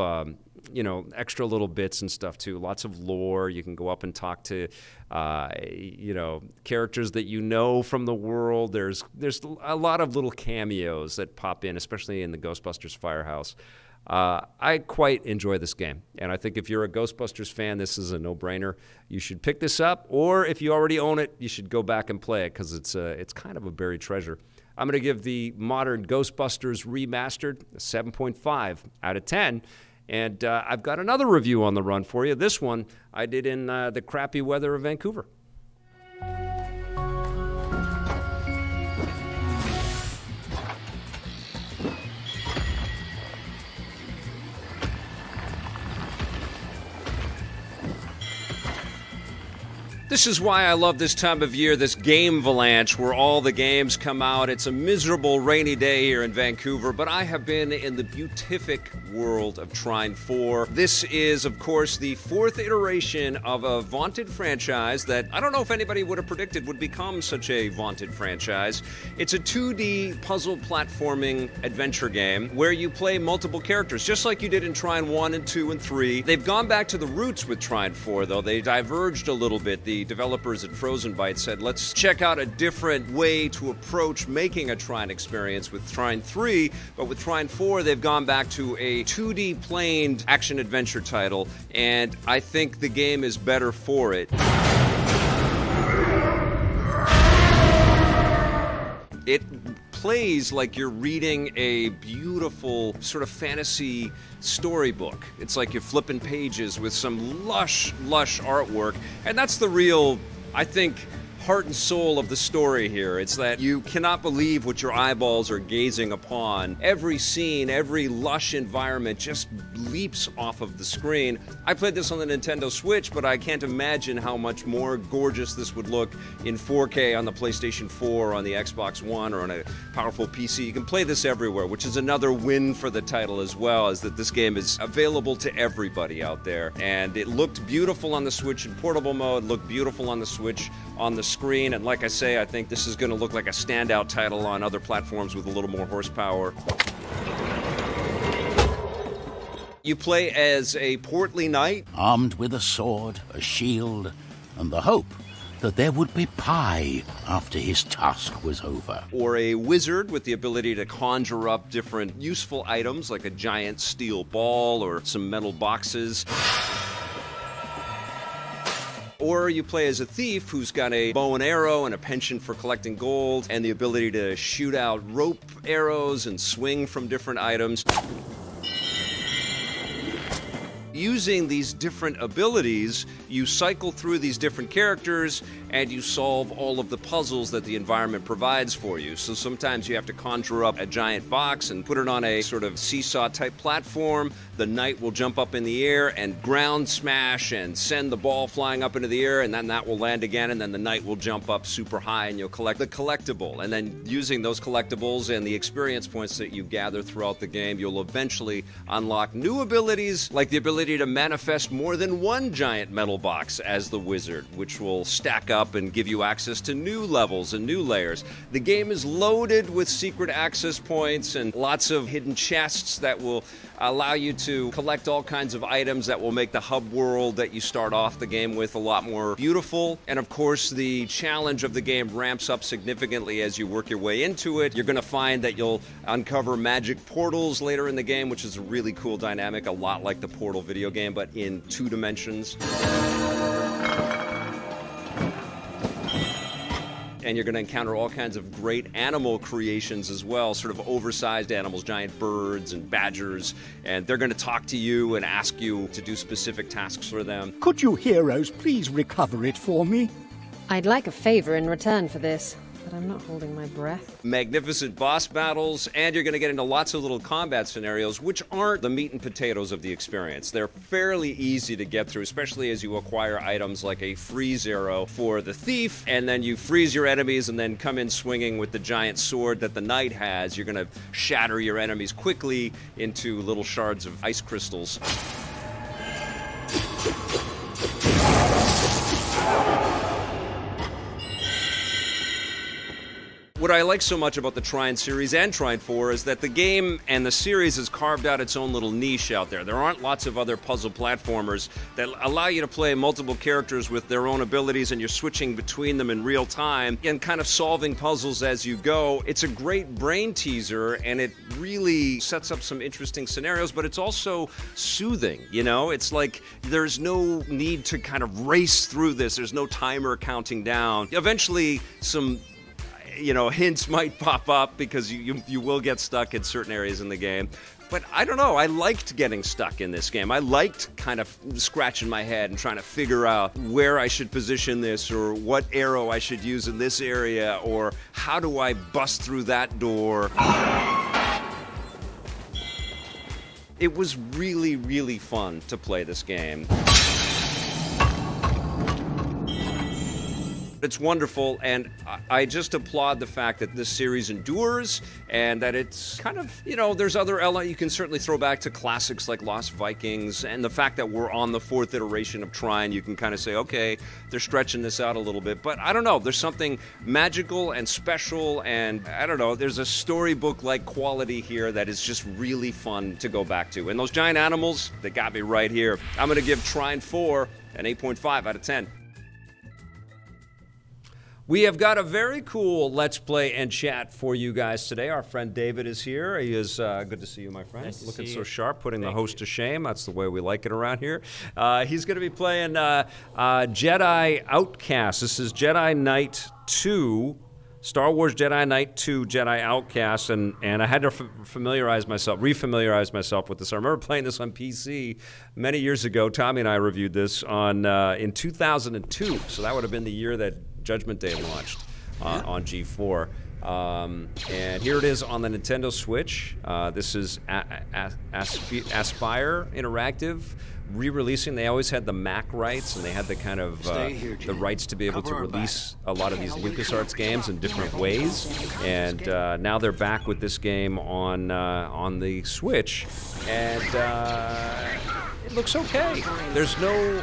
extra little bits and stuff too. Lots of lore. You can go up and talk to, characters that from the world. There's a lot of little cameos that pop in, especially in the Ghostbusters Firehouse. I quite enjoy this game, and I think if you're a Ghostbusters fan, this is a no-brainer. You should pick this up, or if you already own it, you should go back and play it, because it's kind of a buried treasure. I'm going to give the modern Ghostbusters Remastered a 7.5 out of 10. And I've got another review on the run for you. This one I did in the crappy weather of Vancouver. This is why I love this time of year, this game avalanche where all the games come out. It's a miserable rainy day here in Vancouver, but I have been in the beatific world of Trine 4. This is, of course, the fourth iteration of a vaunted franchise that I don't know if anybody would have predicted would become such a vaunted franchise. It's a 2D puzzle platforming adventure game where you play multiple characters, just like you did in Trine 1 and 2 and 3. They've gone back to the roots with Trine 4, though. They diverged a little bit. The developers at Frozen Byte said, let's check out a different way to approach making a Trine experience with Trine 3, but with Trine 4, they've gone back to a 2D planed action-adventure title, and I think the game is better for it. It plays like you're reading a beautiful sort of fantasy storybook. It's like you're flipping pages with some lush artwork, and that's the real, I think, heart and soul of the story here. It's that you cannot believe what your eyeballs are gazing upon. Every scene, every lush environment just leaps off of the screen. I played this on the Nintendo Switch, but I can't imagine how much more gorgeous this would look in 4K on the PlayStation 4, on the Xbox One, or on a powerful PC. You can play this everywhere, which is another win for the title as well, is that this game is available to everybody out there. And it looked beautiful on the Switch in portable mode, looked beautiful on the Switch on the screen, and like I say, I think this is going to look like a standout title on other platforms with a little more horsepower. You play as a portly knight, armed with a sword, a shield, and the hope that there would be pie after his task was over. Or a wizard with the ability to conjure up different useful items like a giant steel ball or some metal boxes. Or you play as a thief who's got a bow and arrow and a penchant for collecting gold and the ability to shoot out rope arrows and swing from different items. Using these different abilities, you cycle through these different characters and you solve all of the puzzles that the environment provides for you. So sometimes you have to conjure up a giant box and put it on a sort of seesaw type platform. The knight will jump up in the air and ground smash and send the ball flying up into the air, and then that will land again, and then the knight will jump up super high and you'll collect the collectible. And then using those collectibles and the experience points that you gather throughout the game, you'll eventually unlock new abilities, like the ability to manifest more than one giant metal box as the wizard, which will stack up and give you access to new levels and new layers. The game is loaded with secret access points and lots of hidden chests that will allow you to collect all kinds of items that will make the hub world that you start off the game with a lot more beautiful. And of course, the challenge of the game ramps up significantly as you work your way into it. You're going to find that you'll uncover magic portals later in the game, which is a really cool dynamic, a lot like the Portal video game, but in 2 dimensions. And you're going to encounter all kinds of great animal creations as well, sort of oversized animals, giant birds and badgers, and they're going to talk to you and ask you to do specific tasks for them. Could you heroes please recover it for me? I'd like a favor in return for this, but I'm not holding my breath. Magnificent boss battles, and you're going to get into lots of little combat scenarios, which aren't the meat and potatoes of the experience. They're fairly easy to get through, especially as you acquire items like a freeze arrow for the thief, and then you freeze your enemies and then come in swinging with the giant sword that the knight has. You're going to shatter your enemies quickly into little shards of ice crystals. What I like so much about the Trine series and Trine 4 is that the game and the series has carved out its own little niche out there. There aren't lots of other puzzle platformers that allow you to play multiple characters with their own abilities, and you're switching between them in real time and kind of solving puzzles as you go. It's a great brain teaser, and it really sets up some interesting scenarios, but it's also soothing, you know? It's like there's no need to kind of race through this. There's no timer counting down. Eventually, some hints might pop up because you will get stuck in certain areas in the game. But I don't know, I liked getting stuck in this game. I liked kind of scratching my head and trying to figure out where I should position this, or what arrow I should use in this area, or how do I bust through that door. It was really, really fun to play this game. It's wonderful, and I just applaud the fact that this series endures, and that it's kind of, there's other elements. You can certainly throw back to classics like Lost Vikings, and the fact that we're on the 4th iteration of Trine, you can kind of say, okay, they're stretching this out a little bit, but I don't know, there's something magical and special, and I don't know, there's a storybook-like quality here that is just really fun to go back to. And those giant animals, they got me right here. I'm going to give Trine 4 an 8.5 out of 10. We have got a very cool Let's Play and chat for you guys today. Our friend David is here. He is good to see you, my friend. Nice Looking to see so you. sharp, putting the host to shame. That's the way we like it around here. He's going to be playing Jedi Outcast. This is Jedi Knight 2. Star Wars Jedi Knight 2, Jedi Outcast, and I had to refamiliarize myself with this. I remember playing this on PC many years ago. Tommy and I reviewed this in 2002, so that would have been the year that Judgment Day launched on G4. And here it is on the Nintendo Switch. This is Aspire Interactive re-releasing. They always had the Mac rights, and they had the kind of the rights to be able to release a lot of these LucasArts games in different ways. And now they're back with this game on the Switch, and it looks okay. There's no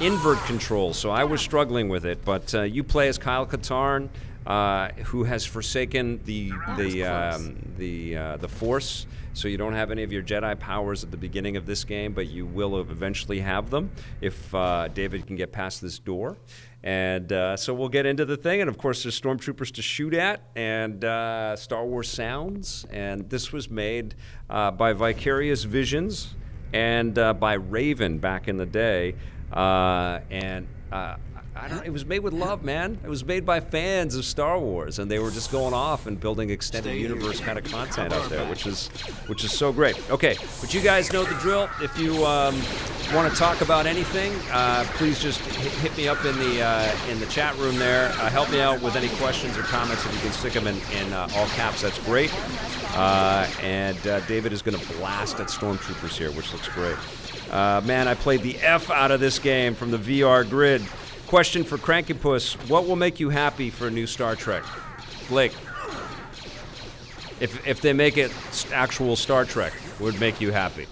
invert control, so I was struggling with it. But you play as Kyle Katarn, who has forsaken the Force, so you don't have any of your Jedi powers at the beginning of this game, but you will eventually have them if David can get past this door. And so we'll get into the thing, and of course there's stormtroopers to shoot at, and Star Wars sounds, and this was made by Vicarious Visions and by Raven back in the day, I don't know, it was made with love, man. It was made by fans of Star Wars, and they were just going off and building extended universe kind of content out there, which is so great. Okay, but you guys know the drill. If you want to talk about anything, please just hit me up in the chat room there. Help me out with any questions or comments. If you can stick them in all caps, that's great. And David is going to blast at stormtroopers here, which looks great. Man, I played the F out of this game from the VR grid. Question for Crankypuss: what will make you happy for a new Star Trek? Blake, if they make it actual Star Trek, would make you happy?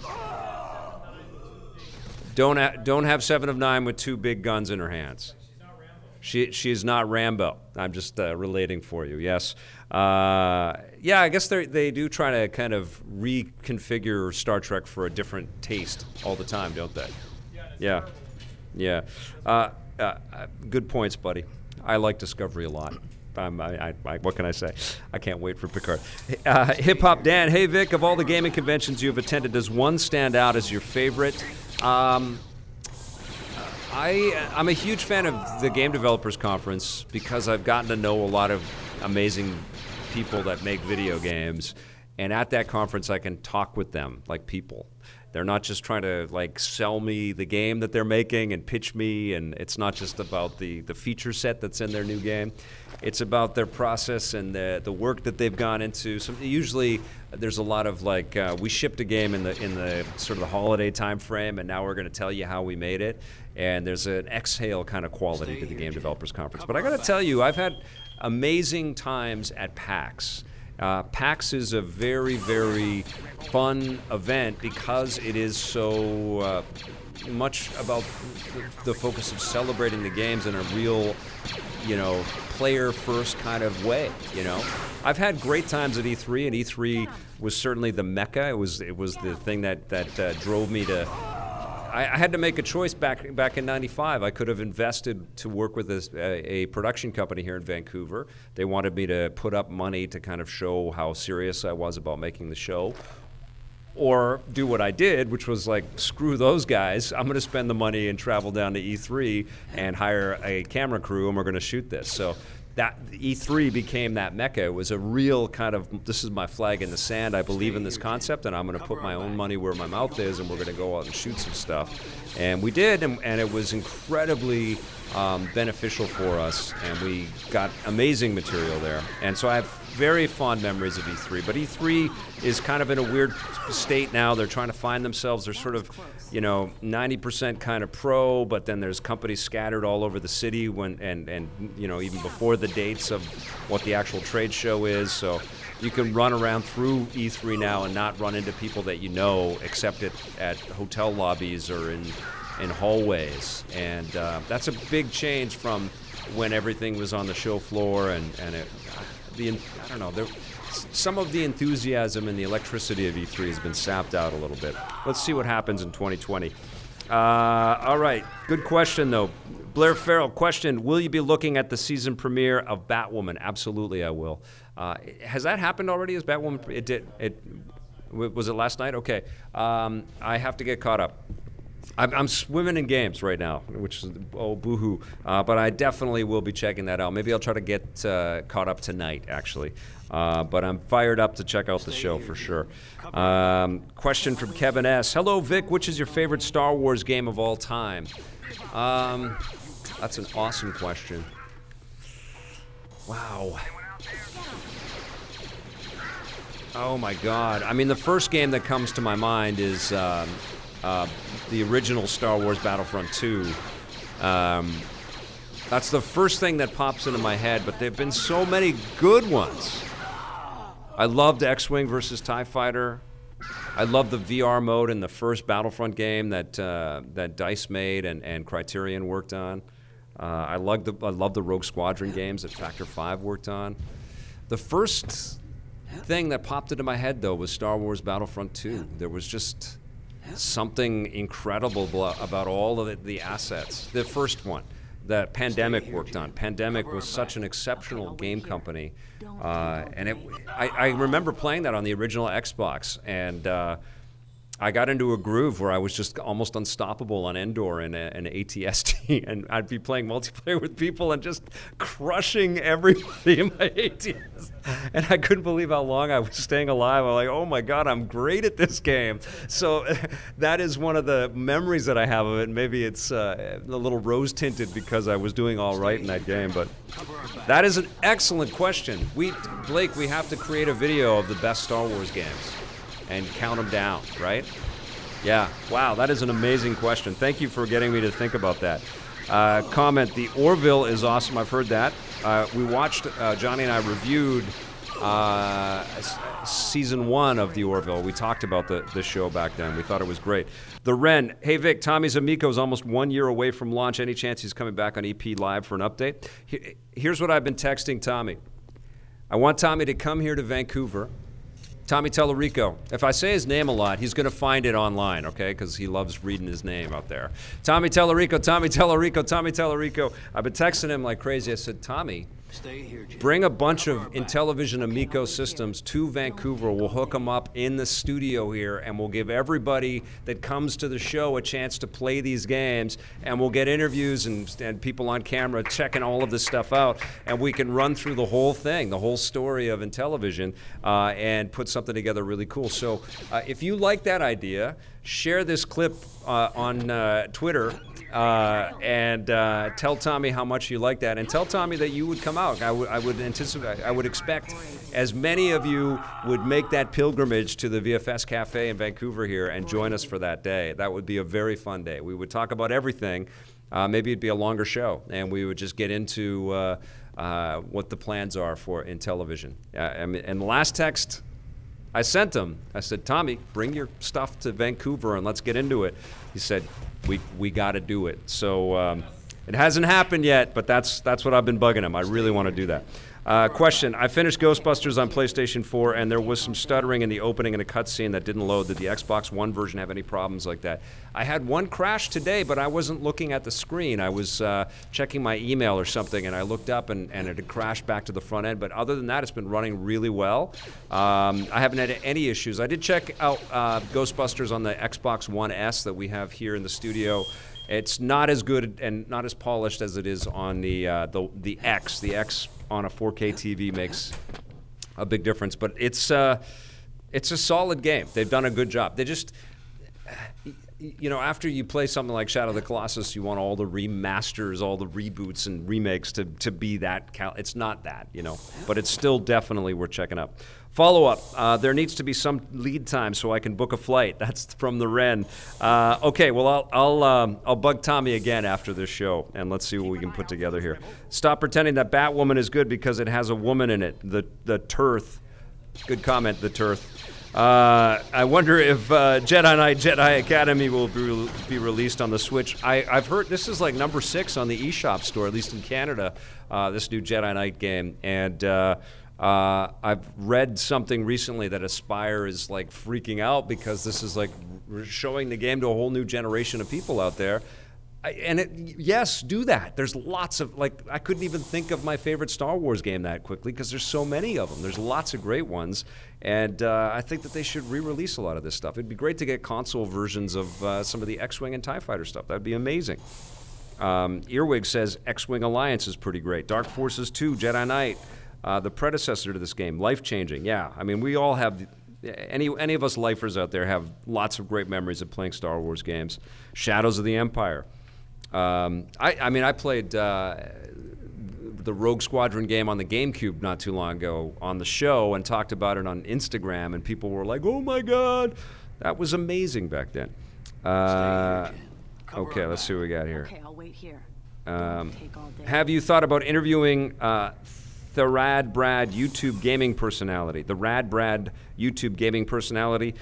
Don't have Seven of Nine with two big guns in her hands. She's not Rambo. I'm just relating for you. Yes. Yeah, I guess they do try to kind of reconfigure Star Trek for a different taste all the time, don't they? Yeah. Yeah. Good points, buddy. I like Discovery a lot. What can I say? I can't wait for Picard. Hip Hop Dan, hey Vic, of all the gaming conventions you've attended, does one stand out as your favorite? I'm a huge fan of the Game Developers Conference because I've gotten to know a lot of amazing people that make video games, and at that conference I can talk with them like people. They're not just trying to like sell me the game that they're making and pitch me, and it's not just about the feature set that's in their new game. It's about their process and the work that they've gone into. So usually there's a lot of like we shipped a game in the sort of the holiday time frame, and now we're going to tell you how we made it. And there's an exhale kind of quality to the Game Developers Conference. But I got to tell you, I've had amazing times at PAX. PAX is a very, very fun event because it is so much about the focus of celebrating the games in a real, player-first kind of way. I've had great times at E3, and E3 was certainly the mecca. It was the thing that drove me to. I had to make a choice back in '95. I could have invested to work with a production company here in Vancouver. They wanted me to put up money to kind of show how serious I was about making the show. Or do what I did, which was like, screw those guys. I'm going to spend the money and travel down to E3 and hire a camera crew, and we're going to shoot this. So that E3 became that mecca. It was a real kind of, this is my flag in the sand. I believe in this concept, and I'm going to put my own money where my mouth is, and we're going to go out and shoot some stuff. And we did, and it was incredibly beneficial for us, and we got amazing material there. And so I have very fond memories of E3, but E3 is kind of in a weird state now. They're trying to find themselves. They're sort of, 90% kind of pro, but then there's companies scattered all over the city and even before the dates of what the actual trade show is. So you can run around through E3 now and not run into people that you know, except at hotel lobbies or in hallways. And that's a big change from when everything was on the show floor and some of the enthusiasm and the electricity of E3 has been sapped out a little bit. Let's see what happens in 2020. All right, good question though. Blair Farrell, question: will you be looking at the season premiere of Batwoman? Absolutely, I will. Has that happened already? Is Batwoman? It did. Was it last night? Okay. I have to get caught up. I'm swimming in games right now, which is, oh, boo-hoo. But I definitely will be checking that out. Maybe I'll try to get caught up tonight, actually. But I'm fired up to check out the show for sure. Question from Kevin S. Hello, Vic. Which is your favorite Star Wars game of all time? That's an awesome question. Wow. Oh, my God. I mean, the first game that comes to my mind is the original Star Wars Battlefront 2. That's the first thing that pops into my head, but there have been so many good ones. I loved X-Wing versus TIE Fighter. I loved the VR mode in the first Battlefront game that DICE made and Criterion worked on. I loved the Rogue Squadron games that Factor 5 worked on. The first thing that popped into my head, though, was Star Wars Battlefront 2. There was just something incredible about all of the assets. The first one that Pandemic worked on. Pandemic was such an exceptional game company. And I remember playing that on the original Xbox, and I got into a groove where I was just almost unstoppable on Endor and ATST, and I'd be playing multiplayer with people and just crushing everybody in my ATS. And I couldn't believe how long I was staying alive. I'm like, oh my God, I'm great at this game. So that is one of the memories that I have of it. Maybe it's a little rose-tinted because I was doing all right in that game, but that is an excellent question. Blake, we have to create a video of the best Star Wars games and count them down, right? Yeah, wow, that is an amazing question. Thank you for getting me to think about that. Comment, the Orville is awesome, I've heard that. We watched, Johnny and I reviewed season 1 of the Orville. We talked about the show back then. We thought it was great. The Wren, hey Vic, Tommy's Amico is almost 1 year away from launch. Any chance he's coming back on EP Live for an update? Here's what I've been texting Tommy. I want Tommy to come here to Vancouver. Tommy Tellerico. If I say his name a lot, he's going to find it online, okay? Because he loves reading his name out there. Tommy Tellerico, Tommy Tellerico, Tommy Tellerico. I've been texting him like crazy. I said, Tommy, bring a bunch of Intellivision Amico systems to Vancouver. We'll hook them up in the studio here, and we'll give everybody that comes to the show a chance to play these games, and we'll get interviews and people on camera checking all of this stuff out, and we can run through the whole thing, the whole story of Intellivision, and put something together really cool. So if you like that idea, share this clip on Twitter and tell Tommy how much you like that, and tell Tommy that you would come out. I would expect as many of you would make that pilgrimage to the VFS Cafe in Vancouver here and join us for that day. That would be a very fun day. We would talk about everything. Maybe it'd be a longer show, and we would just get into what the plans are for Intellivision. And the last text I sent him, I said, Tommy, bring your stuff to Vancouver and let's get into it. He said, we got to do it. So it hasn't happened yet, but that's what I've been bugging him. I really want to do that. Question, I finished Ghostbusters on PlayStation 4, and there was some stuttering in the opening and a cutscene that didn't load. Did the Xbox One version have any problems like that? I had one crash today, but I wasn't looking at the screen. I was checking my email or something, and I looked up, and it had crashed back to the front end. But other than that, it's been running really well. I haven't had any issues. I did check out Ghostbusters on the Xbox One S that we have here in the studio. It's not as good and not as polished as it is on the X. The X on a 4K TV makes a big difference, but it's a solid game. They've done a good job. They just, you know, after you play something like Shadow of the Colossus, you want all the remasters, all the reboots and remakes to be that. It's not that, you know, but it's still definitely worth checking out. Follow-up, there needs to be some lead time so I can book a flight. That's from the Wren. Okay, well, I'll bug Tommy again after this show, and let's see what we can put together here. Stop pretending that Batwoman is good because it has a woman in it. The Turth. Good comment, the Turth. I wonder if Jedi Knight Jedi Academy will be released on the Switch. I've heard this is like number 6 on the eShop store, at least in Canada, this new Jedi Knight game. And I've read something recently that Aspire is like freaking out because this is like showing the game to a whole new generation of people out there. Yes, do that. There's lots of, like, I couldn't even think of my favorite Star Wars game that quickly because there's so many of them. There's lots of great ones, and I think that they should re-release a lot of this stuff. It'd be great to get console versions of some of the X-Wing and TIE Fighter stuff. That'd be amazing. Earwig says X-Wing Alliance is pretty great. Dark Forces 2, Jedi Knight, the predecessor to this game, life-changing. Yeah, I mean, we all have... Any of us lifers out there have lots of great memories of playing Star Wars games. Shadows of the Empire. I mean, I played the Rogue Squadron game on the GameCube not too long ago on the show and talked about it on Instagram, and people were like, "Oh my God, that was amazing back then." Okay, let's see what we got here. Okay, I'll wait here. Have you thought about interviewing the Rad Brad YouTube gaming personality? The Rad Brad YouTube gaming personality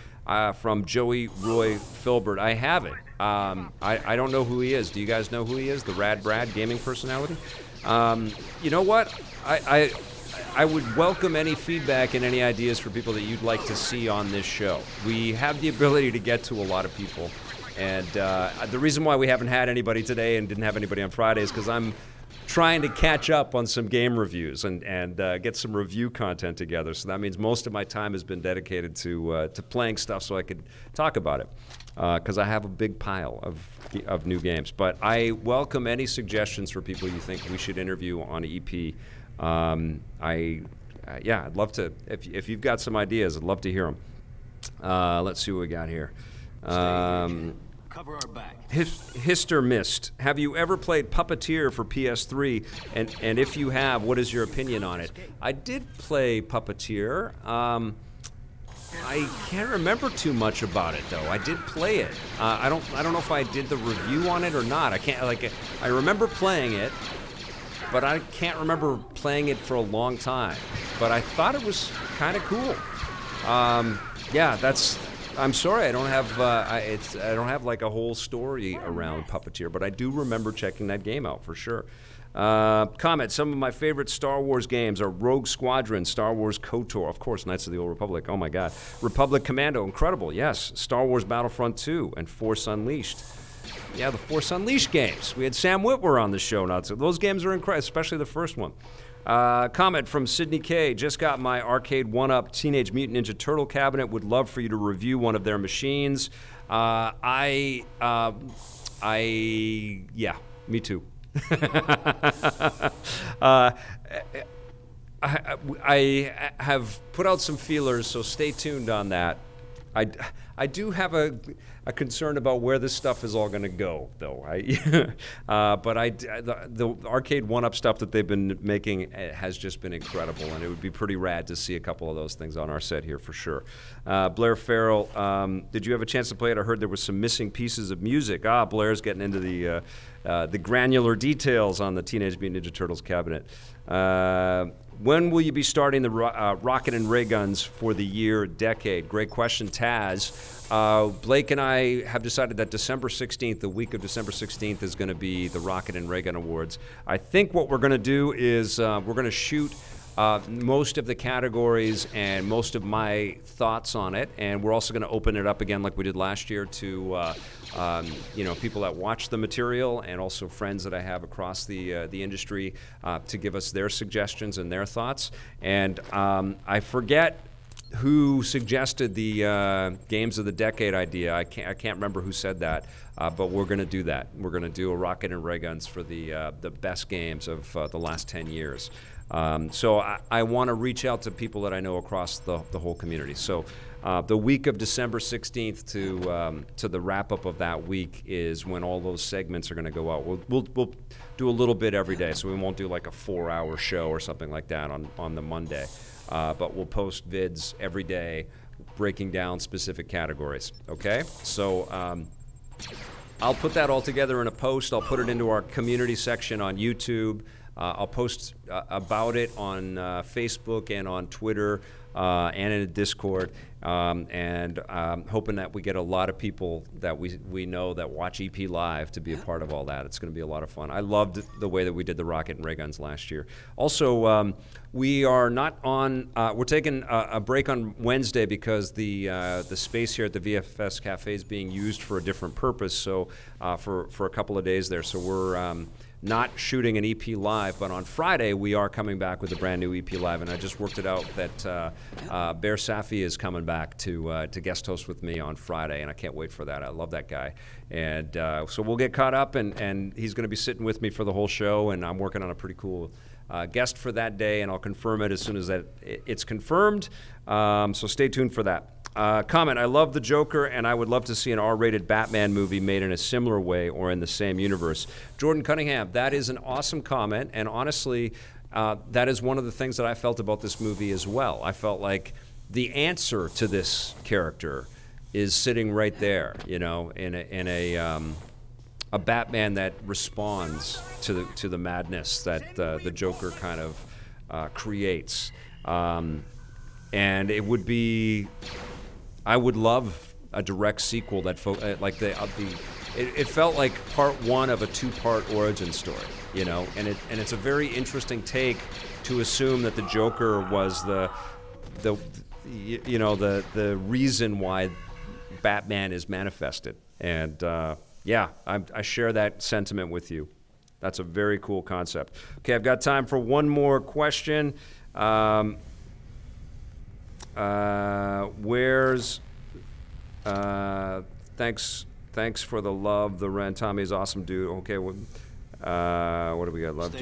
from Joey Roy Filbert. I haven't. I don't know who he is. Do you guys know who he is? The Rad Brad gaming personality? You know what? I would welcome any feedback and any ideas for people that you'd like to see on this show. We have the ability to get to a lot of people. And the reason why we haven't had anybody today and didn't have anybody on Friday is because I'm trying to catch up on some game reviews and get some review content together. So that means most of my time has been dedicated to playing stuff so I could talk about it, because I have a big pile of new games. But I welcome any suggestions for people you think we should interview on EP. Yeah, I'd love to. If you've got some ideas, I'd love to hear them. Let's see what we got here. Cover our back. Hister Mist. Have you ever played Puppeteer for PS3? And if you have, what is your opinion on it? I did play Puppeteer. I can't remember too much about it though. I did play it. I don't know if I did the review on it or not. I remember playing it, but I can't remember playing it for a long time. But I thought it was kind of cool. Yeah, I'm sorry, I don't have I don't have like a whole story around Puppeteer, but I do remember checking that game out for sure. Comment: some of my favorite Star Wars games are Rogue Squadron, Star Wars KOTOR, of course, Knights of the Old Republic. Oh my God, Republic Commando, incredible. Yes, Star Wars Battlefront 2 and Force Unleashed. Yeah, the Force Unleashed games. We had Sam Witwer on the show. Those games are incredible, especially the first one. Comment from Sydney K. Just got my arcade 1-up Teenage Mutant Ninja Turtle cabinet. Would love for you to review one of their machines. Yeah, me too. I have put out some feelers, so stay tuned on that. I do have a concern about where this stuff is all going to go, though. But the arcade 1-up stuff that they've been making has just been incredible, and it would be pretty rad to see a couple of those things on our set here for sure. Blair Farrell, did you have a chance to play it? I heard there was some missing pieces of music. Blair's getting into the granular details on the Teenage Mutant Ninja Turtles cabinet. When will you be starting the rocket and ray guns for the decade? Great question, Taz. Blake and I have decided that December 16th, the week of December 16th, is going to be the Rocket and Ray Gun Awards. I think what we're going to do is we're going to shoot most of the categories and most of my thoughts on it, and we're also going to open it up again like we did last year to people that watch the material and also friends that I have across the industry to give us their suggestions and their thoughts. And I forget who suggested the Games of the Decade idea. I can't remember who said that, but we're going to do that. We're going to do a Rocket and Ray Guns for the best games of the last 10 years. So I want to reach out to people that I know across the whole community. So the week of December 16th to the wrap-up of that week is when all those segments are going to go out. We'll do a little bit every day, so we won't do like a 4-hour show or something like that on the Monday. But we'll post vids every day breaking down specific categories, okay? So I'll put that all together in a post. I'll put it into our community section on YouTube. I'll post about it on Facebook and on Twitter and in a Discord. and hoping that we get a lot of people that we know that watch EP Live to be a part of all that. It's going to be a lot of fun. I loved the way that we did the rocket and ray guns last year. Also, we are not on. We're taking a break on Wednesday because the space here at the VFS Cafe is being used for a different purpose. So for a couple of days there. So we're not shooting an EP Live, but on Friday we are coming back with a brand new EP Live, and I just worked it out that Bear Safi is coming back to guest host with me on Friday, and I can't wait for that. I love that guy, and so we'll get caught up, and he's going to be sitting with me for the whole show, and I'm working on a pretty cool guest for that day, and I'll confirm it as soon as it's confirmed, so stay tuned for that. Comment, I love the Joker, and I would love to see an R-rated Batman movie made in a similar way or in the same universe. Jordan Cunningham, that is an awesome comment, and honestly, that is one of the things that I felt about this movie as well. I felt like the answer to this character is sitting right there, you know, in a Batman that responds to the madness that the Joker kind of creates. And it would be... I would love a direct sequel that it felt like part one of a two-part origin story, you know, and it's a very interesting take to assume that the Joker was the reason why Batman is manifested, and yeah, I share that sentiment with you. That's a very cool concept. Okay, I've got time for one more question. Thanks for the love, the rent. Tommy's awesome, dude. Okay, what do we got? Loved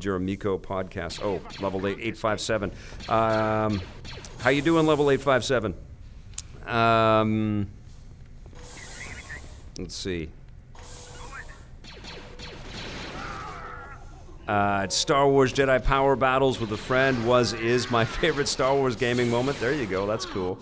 your Amico podcast. Oh, level 857. How you doing, level 857? Let's see. Star Wars Jedi Power Battles with a friend is my favorite Star Wars gaming moment. There you go. That's cool.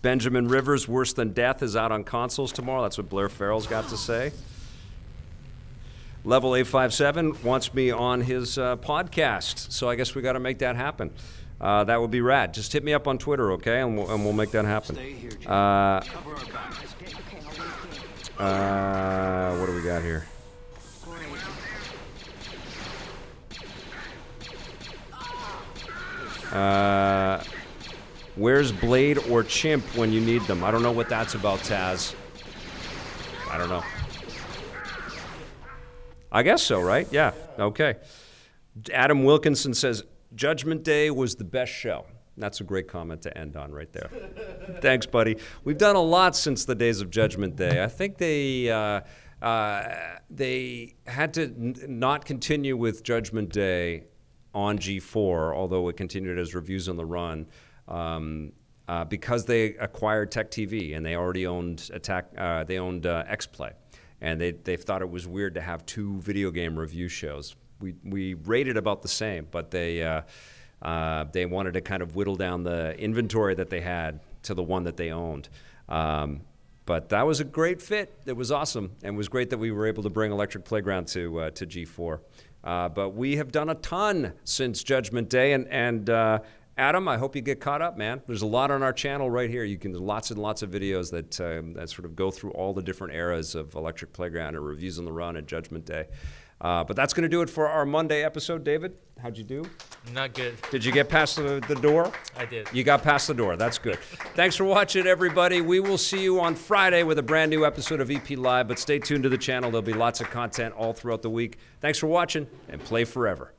Benjamin Rivers, Worse Than Death, is out on consoles tomorrow. That's what Blair Farrell's got to say. Level 857 wants me on his podcast, so I guess we got to make that happen. That would be rad. Just hit me up on Twitter, okay, and we'll make that happen. What do we got here? Where's Blade or Chimp when you need them? I don't know what that's about, Taz. I don't know. I guess so, right? Yeah, okay. Adam Wilkinson says, Judgment Day was the best show. That's a great comment to end on right there. Thanks, buddy. We've done a lot since the days of Judgment Day. I think they had to not continue with Judgment Day on G4, although it continued as Reviews on the Run, because they acquired Tech TV and they already owned XPlay, and they thought it was weird to have two video game review shows. We rated about the same, but they wanted to kind of whittle down the inventory that they had to the one that they owned. But that was a great fit. It was awesome, and it was great that we were able to bring Electric Playground to G4. But we have done a ton since Judgment Day, and Adam, I hope you get caught up, man. There's a lot on our channel right here. There's lots and lots of videos that sort of go through all the different eras of Electric Playground and Reviews on the Run and Judgment Day. But that's going to do it for our Monday episode. David, how'd you do? Not good. Did you get past the door? I did. You got past the door. That's good. Thanks for watching, everybody. We will see you on Friday with a brand new episode of EP Live, but stay tuned to the channel. There'll be lots of content all throughout the week. Thanks for watching, and play forever.